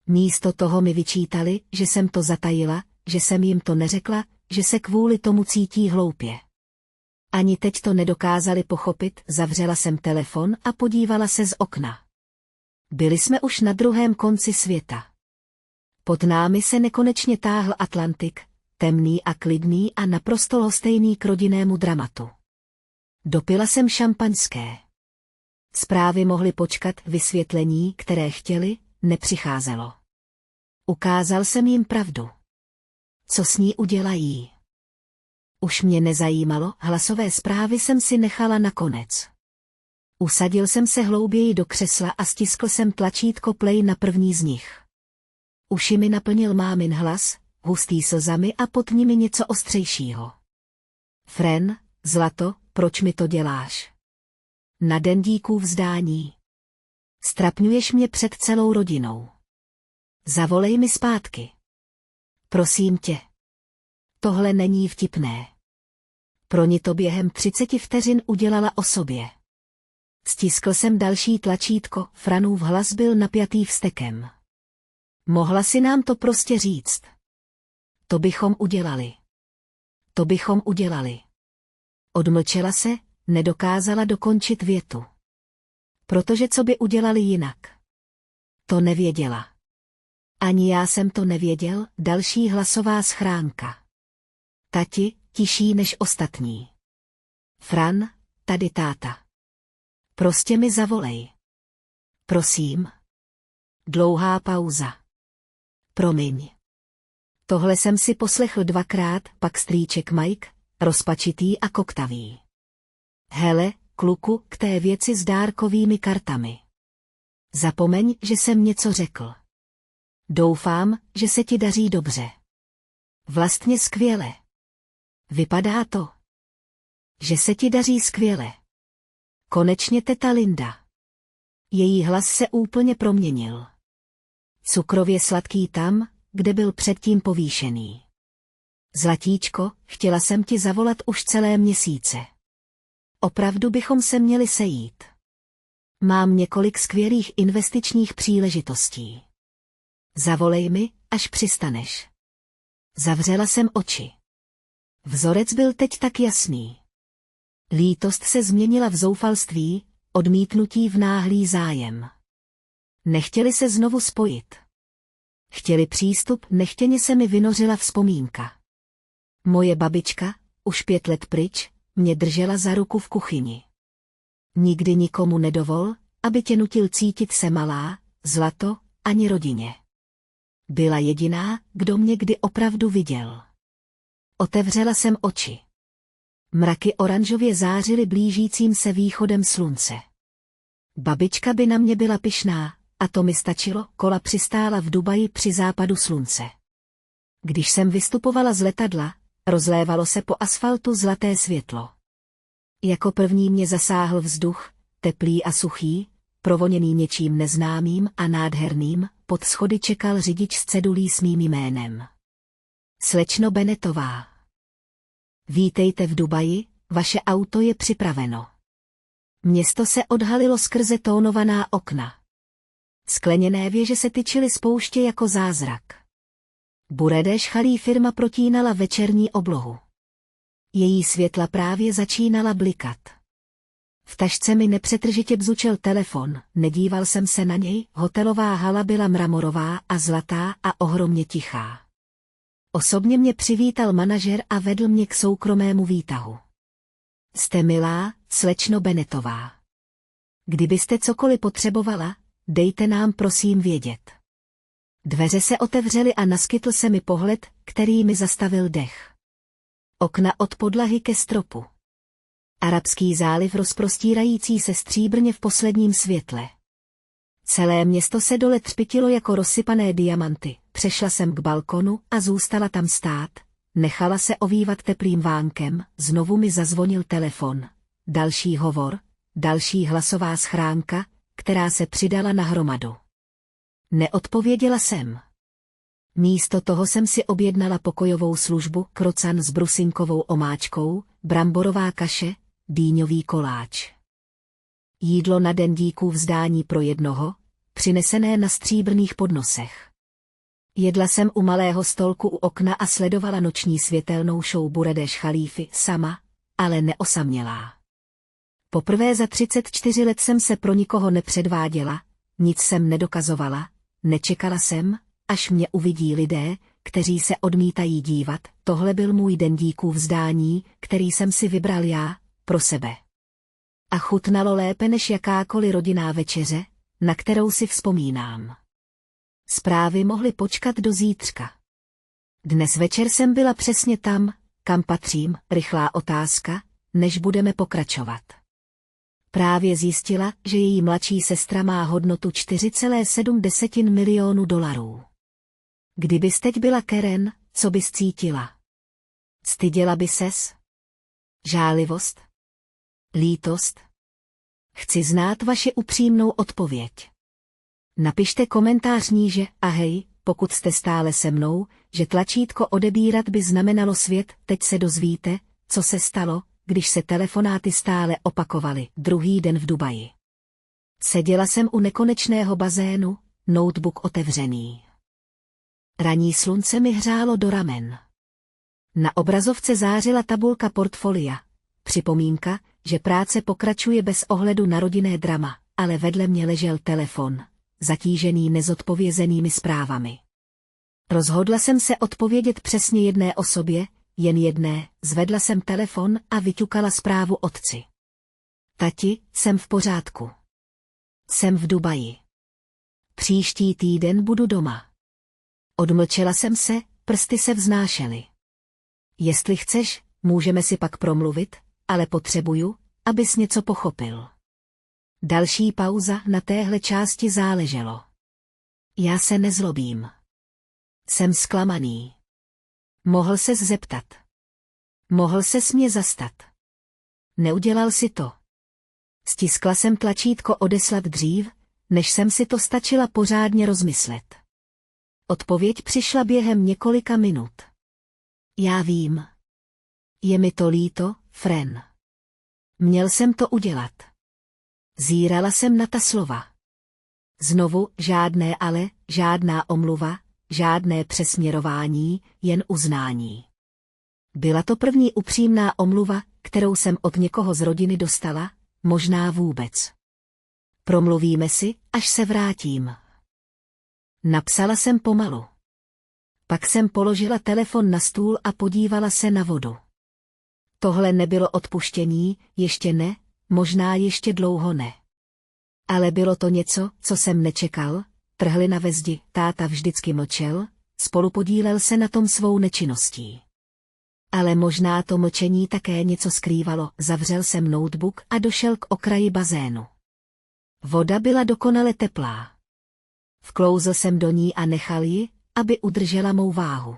Místo toho mi vyčítali, že jsem to zatajila, že jsem jim to neřekla, že se kvůli tomu cítí hloupě. Ani teď to nedokázali pochopit, zavřela jsem telefon a podívala se z okna. Byli jsme už na druhém konci světa. Pod námi se nekonečně táhl Atlantik, temný a klidný a naprosto lhostejný k rodinnému dramatu. Dopila jsem šampaňské. Zprávy mohly počkat, vysvětlení, které chtěli, nepřicházelo. Ukázal jsem jim pravdu. Co s ní udělají? Už mě nezajímalo, hlasové zprávy jsem si nechala nakonec. Usadil jsem se hlouběji do křesla a stiskl jsem tlačítko play na první z nich. Uši mi naplnil mámin hlas, hustý slzami a pod nimi něco ostřejšího. Fren, zlato, proč mi to děláš? Na den díků vzdání. Strapňuješ mě před celou rodinou. Zavolej mi zpátky. Prosím tě. Tohle není vtipné. Pro ní to během 30 vteřin udělala o sobě. Stiskl jsem další tlačítko, Franův hlas byl napjatý vztekem. Mohla si nám to prostě říct. To bychom udělali. To bychom udělali. Odmlčela se, nedokázala dokončit větu. Protože co by udělali jinak? To nevěděla. Ani já jsem to nevěděl, další hlasová schránka. Tati, tišší než ostatní. Fran, tady táta. Prostě mi zavolej. Prosím. Dlouhá pauza. Promiň. Tohle jsem si poslechl 2krát, pak strýček Mike, rozpačitý a koktavý. Hele, kluku, k té věci s dárkovými kartami. Zapomeň, že jsem něco řekl. Doufám, že se ti daří dobře. Vlastně skvěle. Vypadá to, že se ti daří skvěle. Konečně teta Linda. Její hlas se úplně proměnil. Cukrově sladký tam, kde byl předtím povýšený. Zlatíčko, chtěla jsem ti zavolat už celé měsíce. Opravdu bychom se měli sejít. Mám několik skvělých investičních příležitostí. Zavolej mi, až přistaneš. Zavřela jsem oči. Vzorec byl teď tak jasný. Lítost se změnila v zoufalství, odmítnutí v náhlý zájem. Nechtěli se znovu spojit. Chtěli přístup, nechtěně se mi vynořila vzpomínka. Moje babička, už 5 let pryč, mě držela za ruku v kuchyni. Nikdy nikomu nedovol, aby tě nutil cítit se malá, zlato, ani rodině. Byla jediná, kdo mě kdy opravdu viděl. Otevřela jsem oči. Mraky oranžově zářily blížícím se východem slunce. Babička by na mě byla pyšná, a to mi stačilo, kola přistála v Dubaji při západu slunce. Když jsem vystupovala z letadla, rozlévalo se po asfaltu zlaté světlo. Jako první mě zasáhl vzduch, teplý a suchý, provoněný něčím neznámým a nádherným, pod schody čekal řidič s cedulí s mým jménem. Slečno Bennettová. Vítejte v Dubaji, vaše auto je připraveno. Město se odhalilo skrze tónovaná okna. Skleněné věže se tyčily z pouště jako zázrak. Buredeš Chalífirma protínala večerní oblohu. Její světla právě začínala blikat. V tašce mi nepřetržitě bzučel telefon, nedíval jsem se na něj, hotelová hala byla mramorová a zlatá a ohromně tichá. Osobně mě přivítal manažer a vedl mě k soukromému výtahu. Jste milá, slečno Bennettová. Kdybyste cokoliv potřebovala, dejte nám prosím vědět. Dveře se otevřely a naskytl se mi pohled, který mi zastavil dech. Okna od podlahy ke stropu. Arabský záliv rozprostírající se stříbrně v posledním světle. Celé město se dole třpytilo jako rozsypané diamanty. Přešla jsem k balkonu a zůstala tam stát. Nechala se ovívat teplým vánkem, znovu mi zazvonil telefon. Další hovor, další hlasová schránka, která se přidala na hromadu. Neodpověděla jsem. Místo toho jsem si objednala pokojovou službu, krocan s brusinkovou omáčkou, bramborová kaše, dýňový koláč. Jídlo na den díků vzdání pro jednoho, přinesené na stříbrných podnosech. Jedla jsem u malého stolku u okna a sledovala noční světelnou show Buredeš Chalífy sama, ale neosamělá. Poprvé za 34 let jsem se pro nikoho nepředváděla, nic jsem nedokazovala, nečekala jsem, až mě uvidí lidé, kteří se odmítají dívat. Tohle byl můj den díků vzdání, který jsem si vybral já, pro sebe. A chutnalo lépe než jakákoliv rodinná večeře, na kterou si vzpomínám. Zprávy mohly počkat do zítřka. Dnes večer jsem byla přesně tam, kam patřím, rychlá otázka, než budeme pokračovat. Právě zjistila, že její mladší sestra má hodnotu 4,7 milionu dolarů. Kdybys teď byla Karen, co bys cítila? Styděla by ses? Žálivost? Lítost? Chci znát vaši upřímnou odpověď. Napište komentář níže a hej, pokud jste stále se mnou, že tlačítko odebírat by znamenalo svět, teď se dozvíte, co se stalo, když se telefonáty stále opakovaly. Druhý den v Dubaji. Seděla jsem u nekonečného bazénu, notebook otevřený. Ranní slunce mi hřálo do ramen. Na obrazovce zářila tabulka portfolia. Připomínka, že práce pokračuje bez ohledu na rodinné drama, ale vedle mě ležel telefon, zatížený nezodpovězenými zprávami. Rozhodla jsem se odpovědět přesně jedné osobě, jen jedné, zvedla jsem telefon a vyťukala zprávu otci. Tati, jsem v pořádku. Jsem v Dubaji. Příští týden budu doma. Odmlčela jsem se, prsty se vznášely. Jestli chceš, můžeme si pak promluvit, ale potřebuju, abys něco pochopil. Další pauza, na téhle části záleželo. Já se nezlobím. Jsem zklamaný. Mohl ses zeptat. Mohl ses mě zastat. Neudělal si to. Stiskla jsem tlačítko odeslat dřív, než jsem si to stačila pořádně rozmyslet. Odpověď přišla během několika minut. Já vím. Je mi to líto, Fren. Měl jsem to udělat. Zírala jsem na ta slova. Znovu žádné ale, žádná omluva, žádné přesměrování, jen uznání. Byla to první upřímná omluva, kterou jsem od někoho z rodiny dostala, možná vůbec. Promluvíme si, až se vrátím. Napsala jsem pomalu. Pak jsem položila telefon na stůl a podívala se na vodu. Tohle nebylo odpuštění, ještě ne, možná ještě dlouho ne. Ale bylo to něco, co jsem nečekal, trhlina ve zdi, táta vždycky mlčel, spolupodílel se na tom svou nečinností. Ale možná to mlčení také něco skrývalo, zavřel jsem notebook a došel k okraji bazénu. Voda byla dokonale teplá. Vklouzl jsem do ní a nechal ji, aby udržela mou váhu.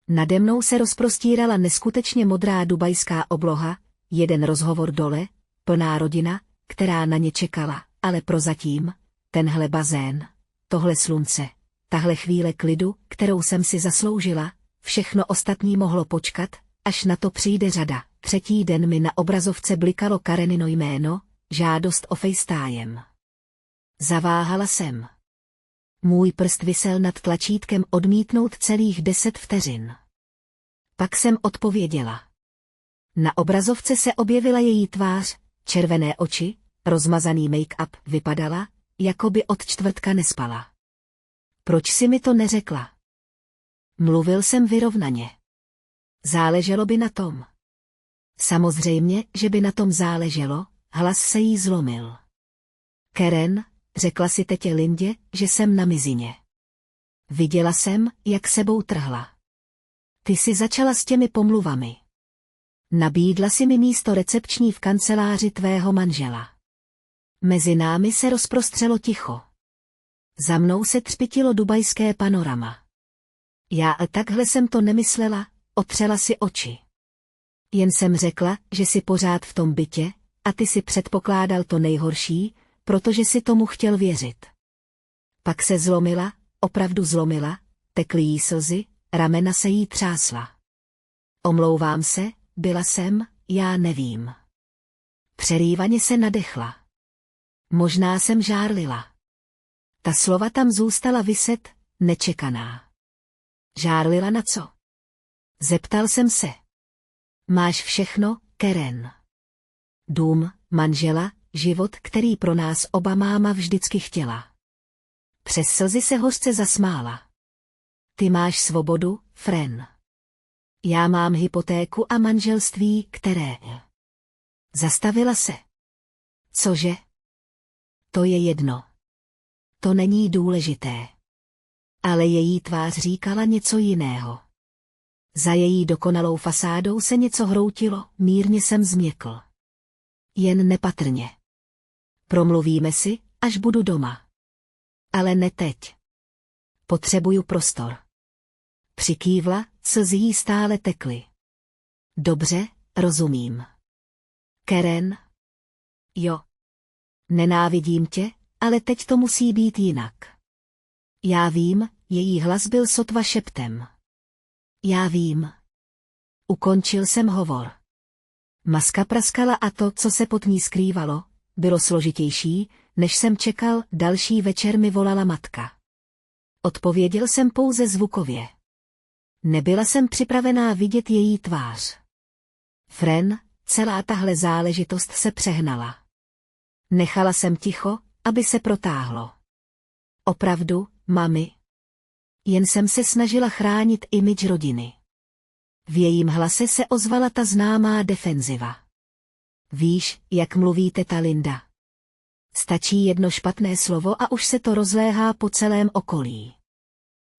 Nade mnou se rozprostírala neskutečně modrá dubajská obloha, jeden rozhovor dole, plná rodina, která na ně čekala, ale prozatím, tenhle bazén, tohle slunce, tahle chvíle klidu, kterou jsem si zasloužila, všechno ostatní mohlo počkat, až na to přijde řada. Třetí den mi na obrazovce blikalo Karenino jméno, žádost o FaceTime. Zaváhala jsem. Můj prst visel nad tlačítkem odmítnout celých 10 vteřin. Pak jsem odpověděla. Na obrazovce se objevila její tvář, červené oči, rozmazaný make-up, vypadala, jako by od čtvrtka nespala. Proč si mi to neřekla? Mluvil jsem vyrovnaně. Záleželo by na tom. Samozřejmě, že by na tom záleželo, hlas se jí zlomil. Karen, řekla si tetě Lindě, že jsem na mizině. Viděla jsem, jak sebou trhla. Ty si začala s těmi pomluvami. Nabídla si mi místo recepční v kanceláři tvého manžela. Mezi námi se rozprostřelo ticho. Za mnou se třpytilo dubajské panorama. Já a takhle jsem to nemyslela, otřela si oči. Jen jsem řekla, že jsi pořád v tom bytě, a ty si předpokládal to nejhorší, protože si tomu chtěl věřit. Pak se zlomila, opravdu zlomila, tekly jí slzy, ramena se jí třásla. Omlouvám se, byla jsem, já nevím. Přerývaně se nadechla. Možná jsem žárlila. Ta slova tam zůstala viset, nečekaná. Žárlila na co? Zeptal jsem se. Máš všechno, Karen. Dům, manžela, život, který pro nás oba máma vždycky chtěla. Přes slzy se hořce zasmála. Ty máš svobodu, Fren. Já mám hypotéku a manželství, které... Zastavila se. Cože? To je jedno. To není důležité. Ale její tvář říkala něco jiného. Za její dokonalou fasádou se něco hroutilo, mírně jsem změkl. Jen nepatrně. Promluvíme si, až budu doma. Ale ne teď. Potřebuju prostor. Přikývla, slzy jí stále tekly. Dobře, rozumím. Karen? Jo. Nenávidím tě, ale teď to musí být jinak. Já vím, její hlas byl sotva šeptem. Já vím. Ukončil jsem hovor. Maska praskala a to, co se pod ní skrývalo, bylo složitější, než jsem čekal. Další večer mi volala matka. Odpověděl jsem pouze zvukově. Nebyla jsem připravená vidět její tvář. Fren, celá tahle záležitost se přehnala. Nechala jsem ticho, aby se protáhlo. Opravdu, mami? Jen jsem se snažila chránit image rodiny. V jejím hlase se ozvala ta známá defenziva. Víš, jak mluví teta Linda. Stačí jedno špatné slovo a už se to rozléhá po celém okolí.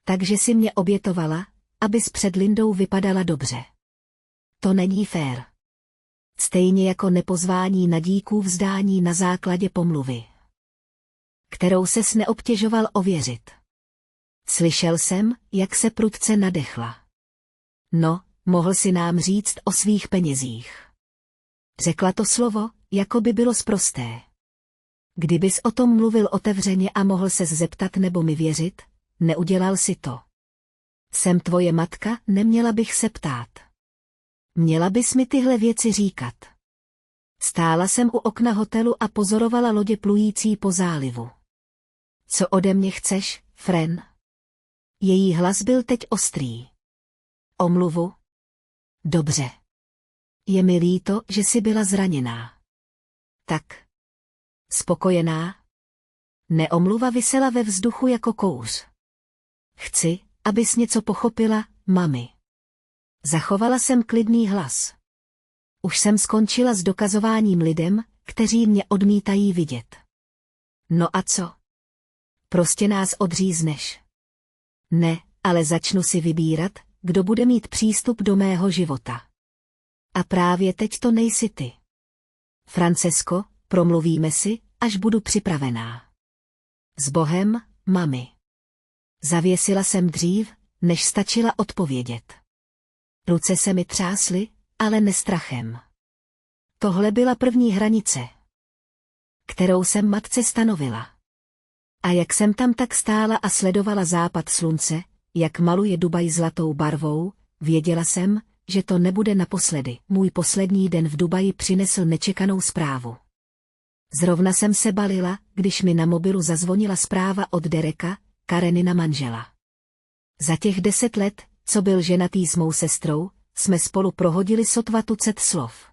Takže si mě obětovala, abys před Lindou vypadala dobře. To není fér. Stejně jako nepozvání na díků vzdání na základě pomluvy, kterou ses neobtěžoval ověřit. Slyšel jsem, jak se prudce nadechla. No, mohl si nám říct o svých penězích. Řekla to slovo, jako by bylo sprosté. Kdybys o tom mluvil otevřeně a mohl ses zeptat nebo mi věřit, neudělal si to. Jsem tvoje matka, neměla bych se ptát. Měla bys mi tyhle věci říkat. Stála jsem u okna hotelu a pozorovala lodě plující po zálivu. Co ode mě chceš, Fran? Její hlas byl teď ostrý. Omluvu? Dobře. Je mi líto, že jsi byla zraněná. Tak. Spokojená? Neomluva visela ve vzduchu jako kouř. Chci, abys něco pochopila, mami. Zachovala jsem klidný hlas. Už jsem skončila s dokazováním lidem, kteří mě odmítají vidět. No a co? Prostě nás odřízneš. Ne, ale začnu si vybírat, kdo bude mít přístup do mého života. A právě teď to nejsi ty. Francesco, promluvíme si, až budu připravená. S Bohem, mami. Zavěsila jsem dřív, než stačila odpovědět. Ruce se mi třásly, ale nestrachem. Tohle byla první hranice, kterou jsem matce stanovila. A jak jsem tam tak stála a sledovala západ slunce, jak maluje Dubaj zlatou barvou, věděla jsem, že to nebude naposledy. Můj poslední den v Dubaji přinesl nečekanou zprávu. Zrovna jsem se balila, když mi na mobilu zazvonila zpráva od Dereka, Karenina manžela. Za těch 10 let, co byl ženatý s mou sestrou, jsme spolu prohodili sotva tucet slov.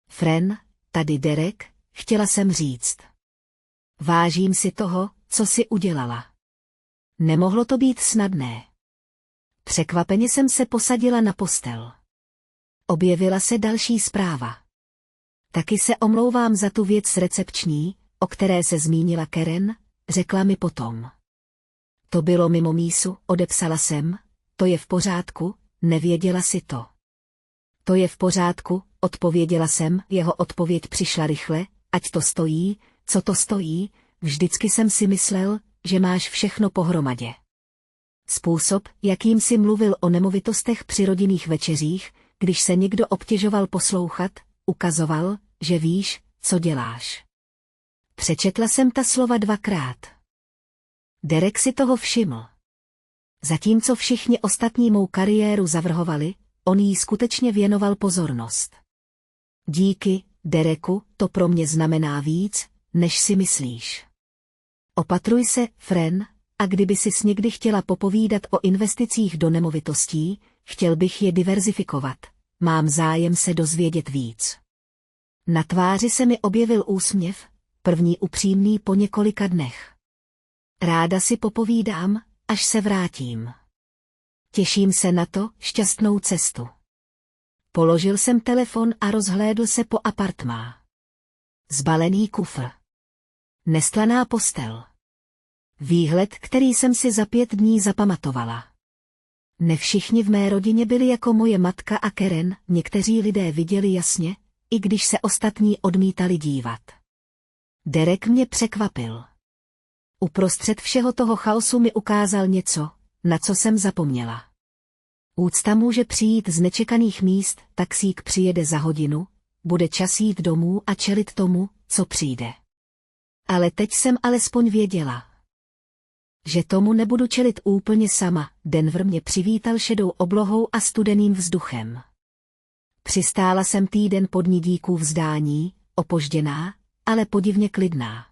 Fran, tady Derek, chtěla jsem říct. Vážím si toho, co jsi udělala. Nemohlo to být snadné. Překvapeně jsem se posadila na postel. Objevila se další zpráva. Taky se omlouvám za tu věc s recepční, o které se zmínila Karen, řekla mi potom. To bylo mimo mísu, odepsala jsem, to je v pořádku, nevěděla si to. To je v pořádku, odpověděla jsem, jeho odpověď přišla rychle, ať to stojí, co to stojí, vždycky jsem si myslel, že máš všechno pohromadě. Způsob, jakým si mluvil o nemovitostech při rodinných večeřích, když se někdo obtěžoval poslouchat, ukazoval, že víš, co děláš. Přečetla jsem ta slova 2krát. Derek si toho všiml. Zatímco všichni ostatní mou kariéru zavrhovali, on jí skutečně věnoval pozornost. Díky, Dereku, to pro mě znamená víc, než si myslíš. Opatruj se, Fran, a kdyby sis někdy chtěla popovídat o investicích do nemovitostí, chtěl bych je diverzifikovat. Mám zájem se dozvědět víc. Na tváři se mi objevil úsměv, první upřímný po několika dnech. Ráda si popovídám, až se vrátím. Těším se na to, šťastnou cestu. Položil jsem telefon a rozhlédl se po apartmá. Zbalený kufr. Nestlaná postel. Výhled, který jsem si za 5 dní zapamatovala. Ne všichni v mé rodině byli jako moje matka a Karen, někteří lidé viděli jasně, i když se ostatní odmítali dívat. Derek mě překvapil. Uprostřed všeho toho chaosu mi ukázal něco, na co jsem zapomněla. Úcta může přijít z nečekaných míst, taxík přijede za hodinu, bude čas jít domů a čelit tomu, co přijde. Ale teď jsem alespoň věděla, že tomu nebudu čelit úplně sama. Denver mě přivítal šedou oblohou a studeným vzduchem. Přistála jsem týden po dni díků vzdání, opožděná, ale podivně klidná.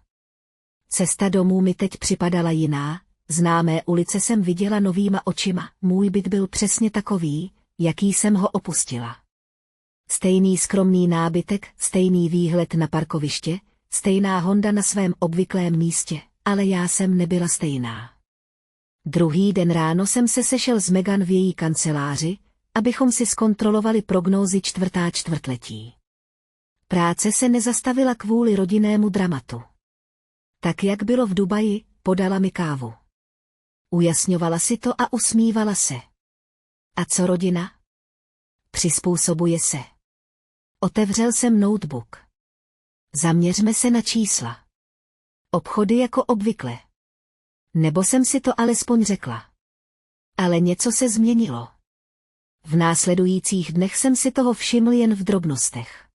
Cesta domů mi teď připadala jiná, známé ulice jsem viděla novýma očima, můj byt byl přesně takový, jaký jsem ho opustila. Stejný skromný nábytek, stejný výhled na parkoviště, stejná Honda na svém obvyklém místě, ale já jsem nebyla stejná. Druhý den ráno jsem se sešel s Megan v její kanceláři, abychom si zkontrolovali prognózy 4. čtvrtletí. Práce se nezastavila kvůli rodinnému dramatu. Tak jak bylo v Dubaji, podala mi kávu. Ujasňovala si to a usmívala se. A co rodina? Přizpůsobuje se. Otevřel jsem notebook. Zaměřme se na čísla. Obchody jako obvykle. Nebo jsem si to alespoň řekla. Ale něco se změnilo. V následujících dnech jsem si toho všiml jen v drobnostech.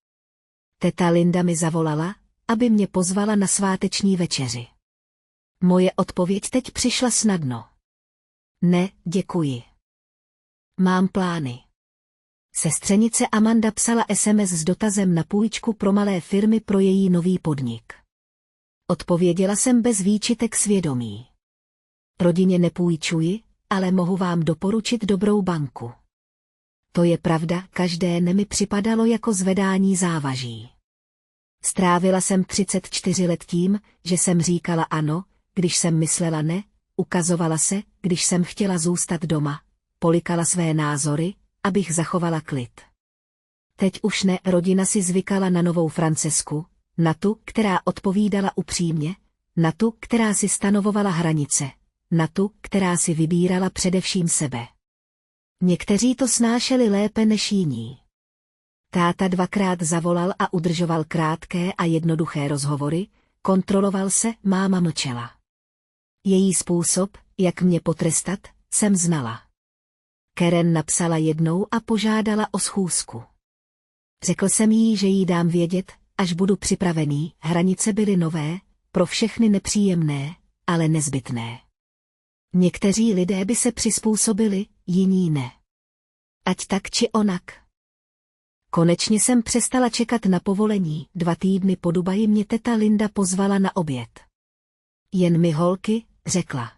Teta Linda mi zavolala, aby mě pozvala na sváteční večeři. Moje odpověď teď přišla snadno. Ne, děkuji. Mám plány. Sestřenice Amanda psala SMS s dotazem na půjčku pro malé firmy pro její nový podnik. Odpověděla jsem bez výčitek svědomí. Rodině nepůjčuji, ale mohu vám doporučit dobrou banku. To je pravda, každé ne mi připadalo jako zvedání závaží. Strávila jsem 34 let tím, že jsem říkala ano, když jsem myslela ne, ukazovala se, když jsem chtěla zůstat doma, polikala své názory, abych zachovala klid. Teď už ne, rodina si zvykala na novou Francesku, na tu, která odpovídala upřímně, na tu, která si stanovovala hranice, na tu, která si vybírala především sebe. Někteří to snášeli lépe než jiní. Táta dvakrát zavolal a udržoval krátké a jednoduché rozhovory, kontroloval se, máma mlčela. Její způsob, jak mě potrestat, jsem znala. Karen napsala jednou a požádala o schůzku. Řekl jsem jí, že jí dám vědět, až budu připravený, hranice byly nové, pro všechny nepříjemné, ale nezbytné. Někteří lidé by se přizpůsobili, jiní ne. Ať tak či onak. Konečně jsem přestala čekat na povolení, 2 týdny po Dubaji mě teta Linda pozvala na oběd. Jen my holky, řekla.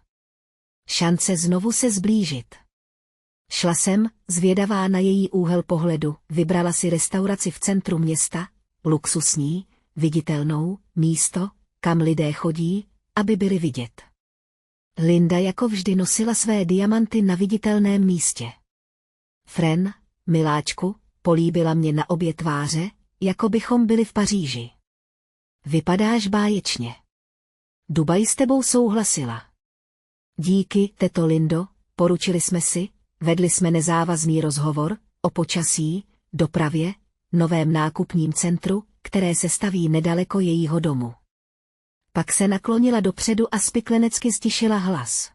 Šance znovu se zblížit. Šla jsem, zvědavá na její úhel pohledu, vybrala si restauraci v centru města, luxusní, viditelnou, místo, kam lidé chodí, aby byli vidět. Linda jako vždy nosila své diamanty na viditelném místě. Fren, miláčku, políbila mě na obě tváře, jako bychom byli v Paříži. Vypadáš báječně. Dubaj s tebou souhlasila. Díky, teto Lindo, poručili jsme si, vedli jsme nezávazný rozhovor o počasí, dopravě, novém nákupním centru, které se staví nedaleko jejího domu. Pak se naklonila dopředu a spiklenecky stišila hlas.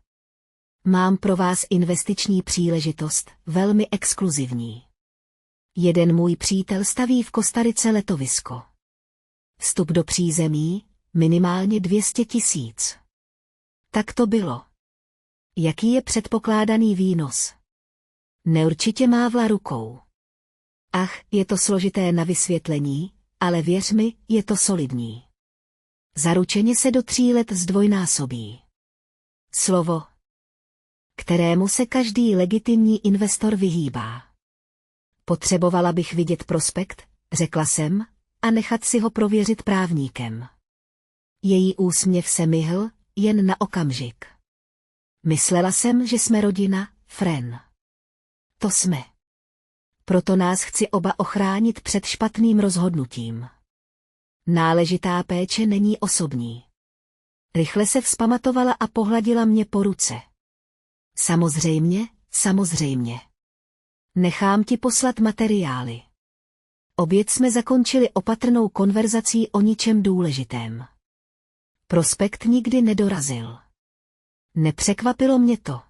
Mám pro vás investiční příležitost, velmi exkluzivní. Jeden můj přítel staví v Kostarice letovisko. Vstup do přízemí, minimálně 200 000. Tak to bylo. Jaký je předpokládaný výnos? Neurčitě mávla rukou. Ach, je to složité na vysvětlení, ale věř mi, je to solidní. Zaručeně se do 3 let zdvojnásobí. Slovo, kterému se každý legitimní investor vyhýbá. Potřebovala bych vidět prospekt, řekla jsem, a nechat si ho prověřit právníkem. Její úsměv se myhl, jen na okamžik. Myslela jsem, že jsme rodina, Fren. To jsme. Proto nás chci oba ochránit před špatným rozhodnutím. Náležitá péče není osobní. Rychle se vzpamatovala a pohladila mě po ruce. Samozřejmě, samozřejmě. Nechám ti poslat materiály. Oběd jsme zakončili opatrnou konverzací o ničem důležitém. Prospekt nikdy nedorazil. Nepřekvapilo mě to.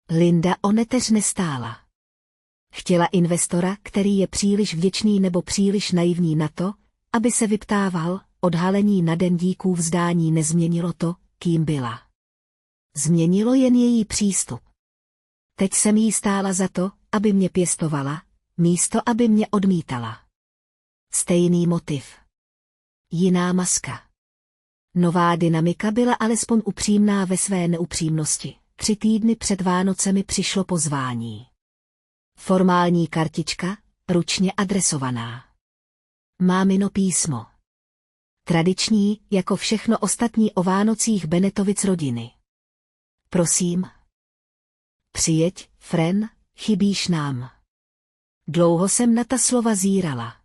Linda o neteř nestála. Chtěla investora, který je příliš vděčný nebo příliš naivní na to, aby se vyptával, odhalení na den díků vzdání nezměnilo to, kým byla. Změnilo jen její přístup. Teď jsem jí stála za to, aby mě pěstovala, místo aby mě odmítala. Stejný motiv. Jiná maska. Nová dynamika byla alespoň upřímná ve své neupřímnosti. 3 týdny před Vánocemi přišlo pozvání. Formální kartička, ručně adresovaná. Mámino písmo. Tradiční, jako všechno ostatní o Vánocích Benetovic rodiny. Prosím. Přijeď, Fren, chybíš nám. Dlouho jsem na ta slova zírala.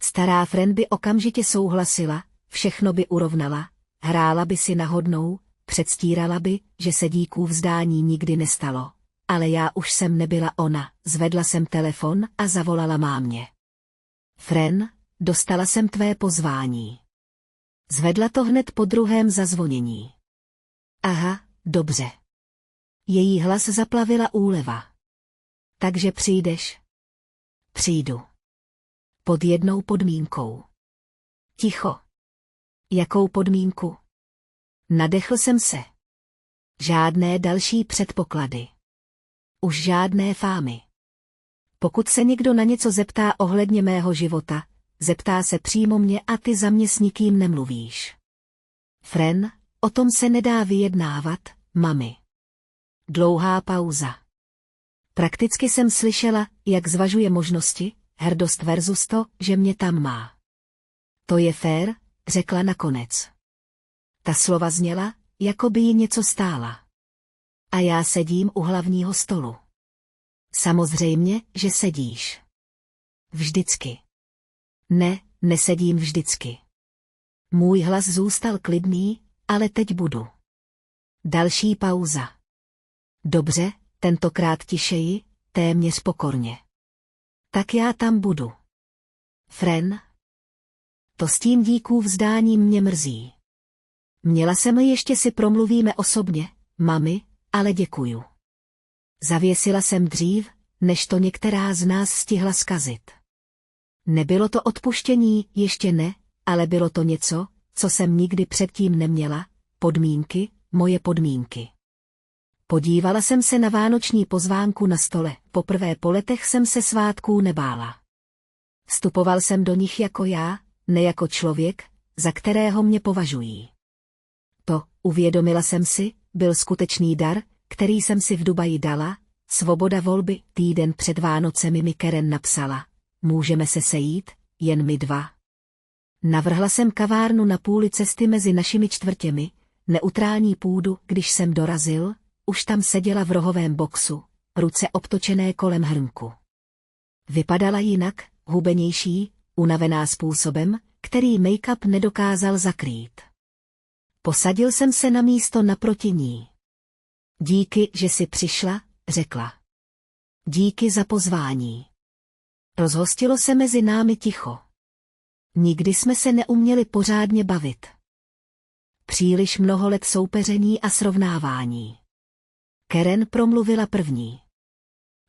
Stará Fren by okamžitě souhlasila, všechno by urovnala, hrála by si na hodnou, předstírala by, že se díků vzdání nikdy nestalo. Ale já už jsem nebyla ona, zvedla jsem telefon a zavolala mámě. Fren, dostala jsem tvé pozvání. Zvedla to hned po druhém zazvonění. Aha, dobře. Její hlas zaplavila úleva. Takže přijdeš? Přijdu. Pod jednou podmínkou. Ticho. Jakou podmínku? Nadechl jsem se. Žádné další předpoklady. Už žádné fámy. Pokud se někdo na něco zeptá ohledně mého života, zeptá se přímo mě a ty za mě s nikým nemluvíš. Fren, o tom se nedá vyjednávat, mami. Dlouhá pauza. Prakticky jsem slyšela, jak zvažuje možnosti, hrdost versus to, že mě tam má. To je fér, řekla nakonec. Ta slova zněla, jako by jí něco stála. A já sedím u hlavního stolu. Samozřejmě, že sedíš. Vždycky. Ne, nesedím vždycky. Můj hlas zůstal klidný, ale teď budu. Další pauza. Dobře, tentokrát tišeji, téměř pokorně. Tak já tam budu. Fren? To s tím díků vzdáním mě mrzí. Měla jsem ještě si promluvíme osobně, mami, ale děkuju. Zavěsila jsem dřív, než to některá z nás stihla zkazit. Nebylo to odpuštění, ještě ne, ale bylo to něco, co jsem nikdy předtím neměla, podmínky, moje podmínky. Podívala jsem se na vánoční pozvánku na stole, poprvé po letech jsem se svátků nebála. Vstupoval jsem do nich jako já, ne jako člověk, za kterého mě považují. To, uvědomila jsem si, byl skutečný dar, který jsem si v Dubaji dala, svoboda volby. Týden před Vánocemi mi Karen napsala, můžeme se sejít, jen my dva. Navrhla jsem kavárnu na půli cesty mezi našimi čtvrtěmi, neutrální půdu, když jsem dorazil, už tam seděla v rohovém boxu, ruce obtočené kolem hrnku. Vypadala jinak, hubenější, unavená způsobem, který make-up nedokázal zakrýt. Posadil jsem se na místo naproti ní. Díky, že jsi přišla, řekla. Díky za pozvání. Rozhostilo se mezi námi ticho. Nikdy jsme se neuměli pořádně bavit. Příliš mnoho let soupeření a srovnávání. Karen promluvila první.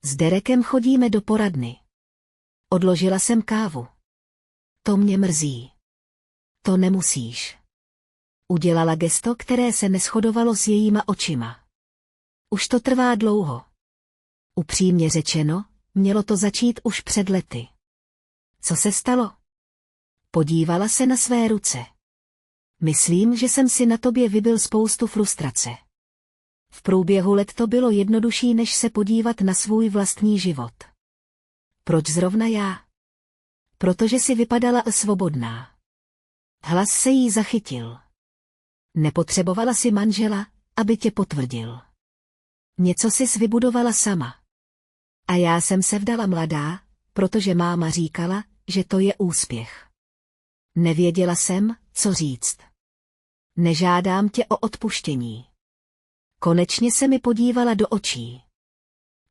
S Derekem chodíme do poradny. Odložila jsem kávu. To mě mrzí. To nemusíš. Udělala gesto, které se neshodovalo s jejíma očima. Už to trvá dlouho. Upřímně řečeno, mělo to začít už před lety. Co se stalo? Podívala se na své ruce. Myslím, že jsem si na tobě vybil spoustu frustrace. V průběhu let to bylo jednodušší, než se podívat na svůj vlastní život. Proč zrovna já? Protože si vypadala svobodná. Hlas se jí zachytil. Nepotřebovala si manžela, aby tě potvrdil. Něco sis vybudovala sama. A já jsem se vdala mladá, protože máma říkala, že to je úspěch. Nevěděla jsem, co říct. Nežádám tě o odpuštění. Konečně se mi podívala do očí.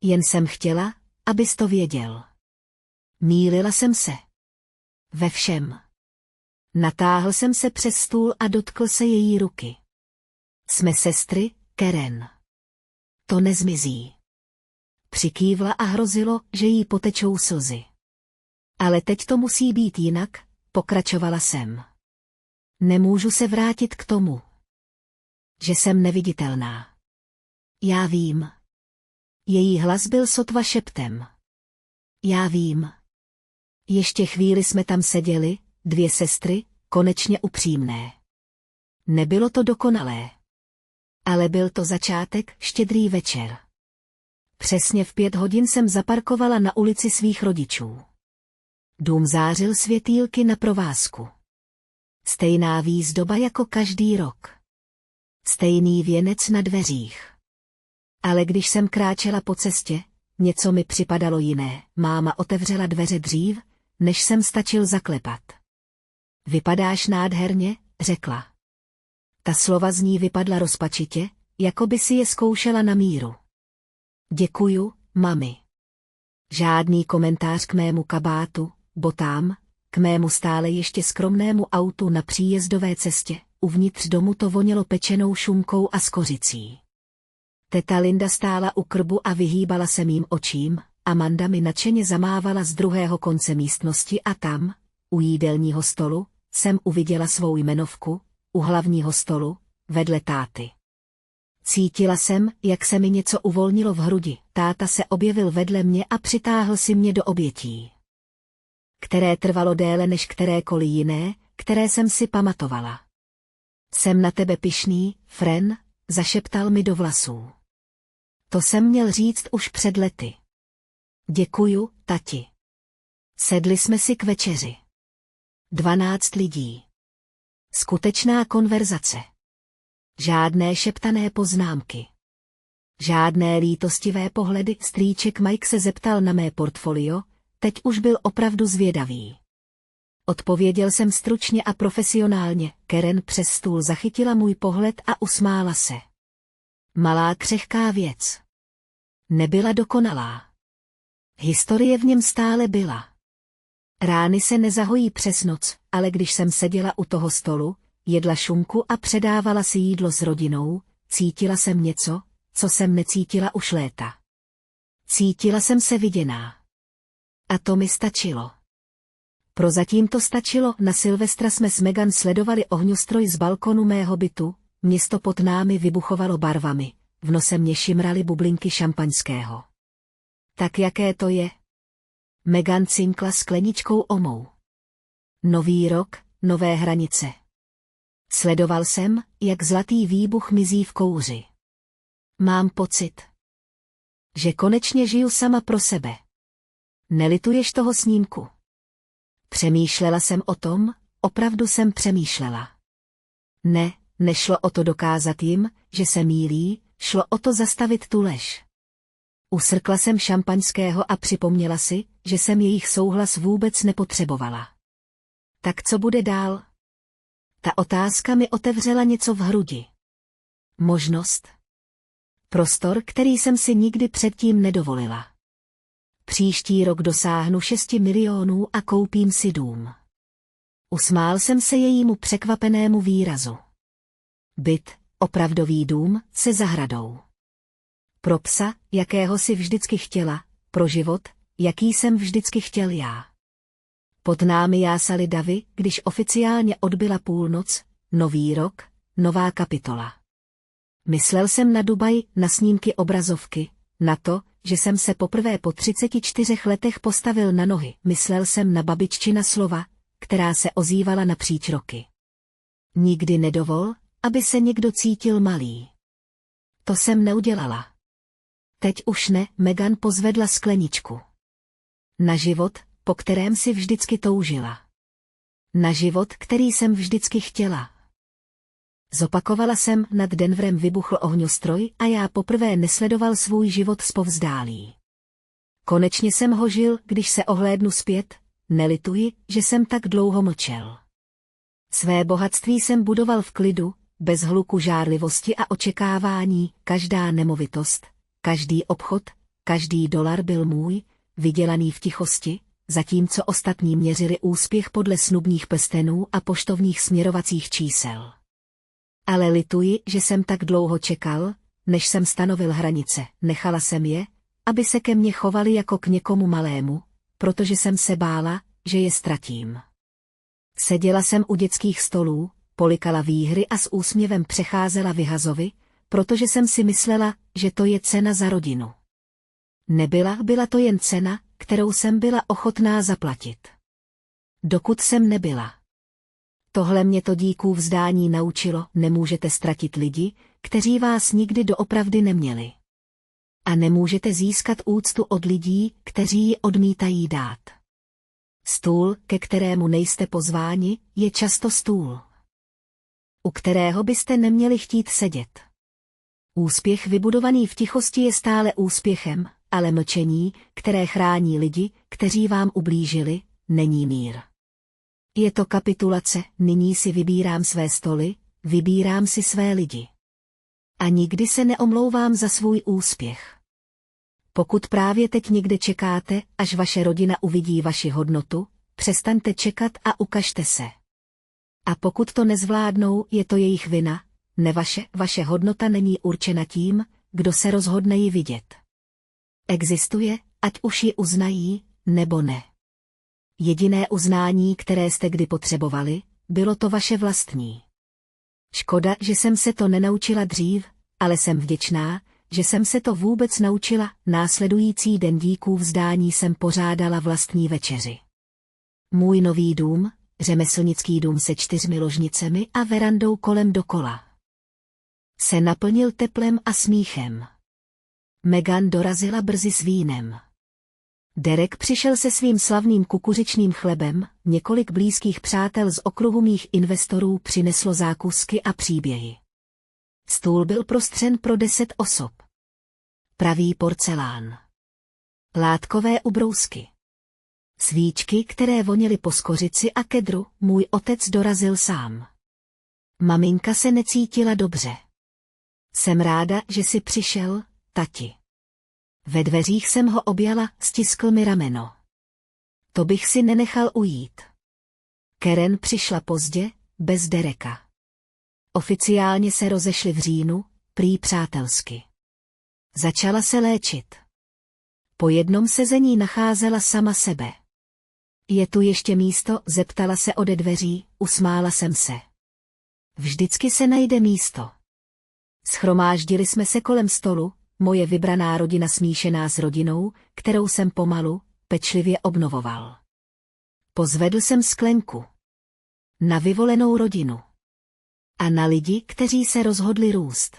Jen jsem chtěla, abys to věděl. Mýlila jsem se. Ve všem. Natáhl jsem se přes stůl a dotkl se její ruky. Jsme sestry, Karen. To nezmizí. Přikývla a hrozilo, že jí potečou slzy. Ale teď to musí být jinak, pokračovala jsem. Nemůžu se vrátit k tomu, že jsem neviditelná. Já vím. Její hlas byl sotva šeptem. Já vím. Ještě chvíli jsme tam seděli, dvě sestry, konečně upřímné. Nebylo to dokonalé. Ale byl to začátek, štědrý večer. Přesně v 5 hodin jsem zaparkovala na ulici svých rodičů. Dům zářil světýlky na provázku. Stejná výzdoba jako každý rok. Stejný věnec na dveřích. Ale když jsem kráčela po cestě, něco mi připadalo jiné. Máma otevřela dveře dřív, než jsem stačil zaklepat. Vypadáš nádherně, řekla. Ta slova z ní vypadla rozpačitě, jako by si je zkoušela na míru. Děkuju, mami. Žádný komentář k mému kabátu, botám, k mému stále ještě skromnému autu na příjezdové cestě. Uvnitř domu to vonělo pečenou šunkou a skořicí. Teta Linda stála u krbu a vyhýbala se mým očím, Amanda mi nadšeně zamávala z druhého konce místnosti a tam, u jídelního stolu, jsem uviděla svou jmenovku, u hlavního stolu, vedle táty. Cítila jsem, jak se mi něco uvolnilo v hrudi. Táta se objevil vedle mě a přitáhl si mě do obětí, které trvalo déle než kterékoliv jiné, které jsem si pamatovala. Jsem na tebe pyšný, Fren, zašeptal mi do vlasů. To jsem měl říct už před lety. Děkuju, tati. Sedli jsme si k večeři. 12 lidí. Skutečná konverzace. Žádné šeptané poznámky. Žádné lítostivé pohledy. Strýček Mike se zeptal na mé portfolio, teď už byl opravdu zvědavý. Odpověděl jsem stručně a profesionálně. Karen přes stůl zachytila můj pohled a usmála se. Malá křehká věc. Nebyla dokonalá. Historie v něm stále byla. Rány se nezahojí přes noc, ale když jsem seděla u toho stolu, jedla šunku a předávala si jídlo s rodinou, cítila jsem něco, co jsem necítila už léta. Cítila jsem se viděná. A to mi stačilo. Prozatím to stačilo. Na Silvestra jsme s Megan sledovali ohňostroj z balkonu mého bytu, město pod námi vybuchovalo barvami, v nose mě šimraly bublinky šampaňského. Tak jaké to je? Megan cinkla skleničkou omou. Nový rok, nové hranice. Sledoval jsem, jak zlatý výbuch mizí v kouři. Mám pocit, že konečně žiju sama pro sebe. Nelituješ toho snímku? Přemýšlela jsem o tom, opravdu jsem přemýšlela. Ne, nešlo o to dokázat jim, že se mýlí, šlo o to zastavit tu lež. Usrkla jsem šampaňského a připomněla si, že jsem jejich souhlas vůbec nepotřebovala. Tak co bude dál? Ta otázka mi otevřela něco v hrudi. Možnost. Prostor, který jsem si nikdy předtím nedovolila. Příští rok dosáhnu 6 milionů a koupím si dům. Usmál jsem se jejímu překvapenému výrazu. Byt, opravdový dům, se zahradou. Pro psa, jakého si vždycky chtěla, pro život, jaký jsem vždycky chtěl já. Pod námi jásaly davy, když oficiálně odbyla půlnoc, nový rok, nová kapitola. Myslel jsem na Dubaj, na snímky obrazovky, na to, že jsem se poprvé po 34 letech postavil na nohy. Myslel jsem na babiččina slova, která se ozývala napříč roky. Nikdy nedovol, aby se někdo cítil malý. To jsem neudělala. Teď už ne, Megan pozvedla skleničku. Na život, po kterém si vždycky toužila. Na život, který jsem vždycky chtěla. Zopakovala jsem, nad Denverem vybuchl ohňostroj a já poprvé nesledoval svůj život zpovzdálí. Konečně jsem ho žil, když se ohlédnu zpět, nelituji, že jsem tak dlouho mlčel. Své bohatství jsem budoval v klidu, bez hluku žárlivosti a očekávání, každá nemovitost, každý obchod, každý dolar byl můj, vydělaný v tichosti, zatímco ostatní měřili úspěch podle snubních prstenů a poštovních směrovacích čísel. Ale lituji, že jsem tak dlouho čekal, než jsem stanovil hranice. Nechala jsem je, aby se ke mně chovali jako k někomu malému, protože jsem se bála, že je ztratím. Seděla jsem u dětských stolů, polikala výhry a s úsměvem přecházela vyhazovi, protože jsem si myslela, že to je cena za rodinu. Byla to jen cena, kterou jsem byla ochotná zaplatit. Dokud jsem nebyla. Tohle mě to díků vzdání naučilo, nemůžete ztratit lidi, kteří vás nikdy doopravdy neměli. A nemůžete získat úctu od lidí, kteří ji odmítají dát. Stůl, ke kterému nejste pozváni, je často stůl, u kterého byste neměli chtít sedět. Úspěch vybudovaný v tichosti je stále úspěchem, ale mlčení, které chrání lidi, kteří vám ublížili, není mír. Je to kapitulace, nyní si vybírám své stoly, vybírám si své lidi. A nikdy se neomlouvám za svůj úspěch. Pokud právě teď někde čekáte, až vaše rodina uvidí vaši hodnotu, přestaňte čekat a ukažte se. A pokud to nezvládnou, je to jejich vina, ne vaše hodnota není určena tím, kdo se rozhodne ji vidět. Existuje, ať už ji uznají, nebo ne. Jediné uznání, které jste kdy potřebovali, bylo to vaše vlastní. Škoda, že jsem se to nenaučila dřív, ale jsem vděčná, že jsem se to vůbec naučila. Následující den díků vzdání jsem pořádala vlastní večeři. Můj nový dům, řemeslnický dům se 4 ložnicemi a verandou kolem dokola, se naplnil teplem a smíchem. Meghan dorazila brzy s vínem. Derek přišel se svým slavným kukuřičným chlebem, několik blízkých přátel z okruhu mých investorů přineslo zákusky a příběhy. Stůl byl prostřen pro 10 osob. Pravý porcelán. Látkové ubrousky. Svíčky, které voněly po skořici a kedru, můj otec dorazil sám. Maminka se necítila dobře. Jsem ráda, že jsi přišel, tati. Ve dveřích jsem ho objala, stiskl mi rameno. To bych si nenechal ujít. Karen přišla pozdě, bez Dereka. Oficiálně se rozešli v říjnu, prý přátelsky. Začala se léčit. Po jednom sezení nacházela sama sebe. Je tu ještě místo, zeptala se ode dveří, usmála jsem se. Vždycky se najde místo. Schromáždili jsme se kolem stolu, moje vybraná rodina smíšená s rodinou, kterou jsem pomalu, pečlivě obnovoval. Pozvedl jsem sklenku. Na vyvolenou rodinu. A na lidi, kteří se rozhodli růst.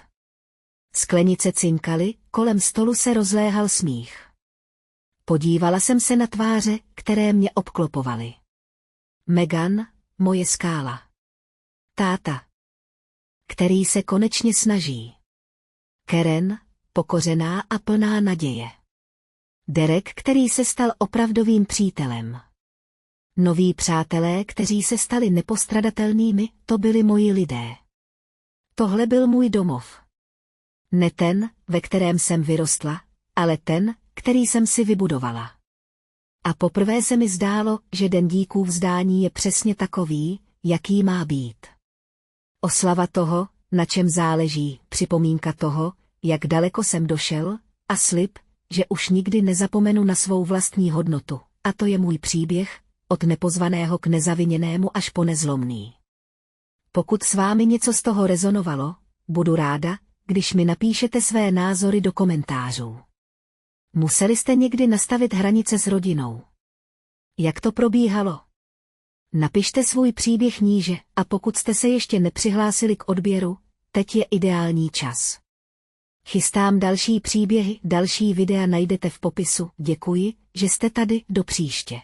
Sklenice cinkaly, kolem stolu se rozléhal smích. Podívala jsem se na tváře, které mě obklopovaly. Meghan, moje skála. Táta, který se konečně snaží. Karen, pokořená a plná naděje. Derek, který se stal opravdovým přítelem. Noví přátelé, kteří se stali nepostradatelnými, to byli moji lidé. Tohle byl můj domov. Ne ten, ve kterém jsem vyrostla, ale ten, který jsem si vybudovala. A poprvé se mi zdálo, že den díků vzdání je přesně takový, jaký má být. Oslava toho, na čem záleží, připomínka toho, jak daleko jsem došel, a slib, že už nikdy nezapomenu na svou vlastní hodnotu. A to je můj příběh, od nepozvaného k nezaviněnému až po nezlomný. Pokud s vámi něco z toho rezonovalo, budu ráda, když mi napíšete své názory do komentářů. Museli jste někdy nastavit hranice s rodinou? Jak to probíhalo? Napište svůj příběh níže, a pokud jste se ještě nepřihlásili k odběru, teď je ideální čas. Chystám další příběhy, další videa najdete v popisu. Děkuji, že jste tady, do příště.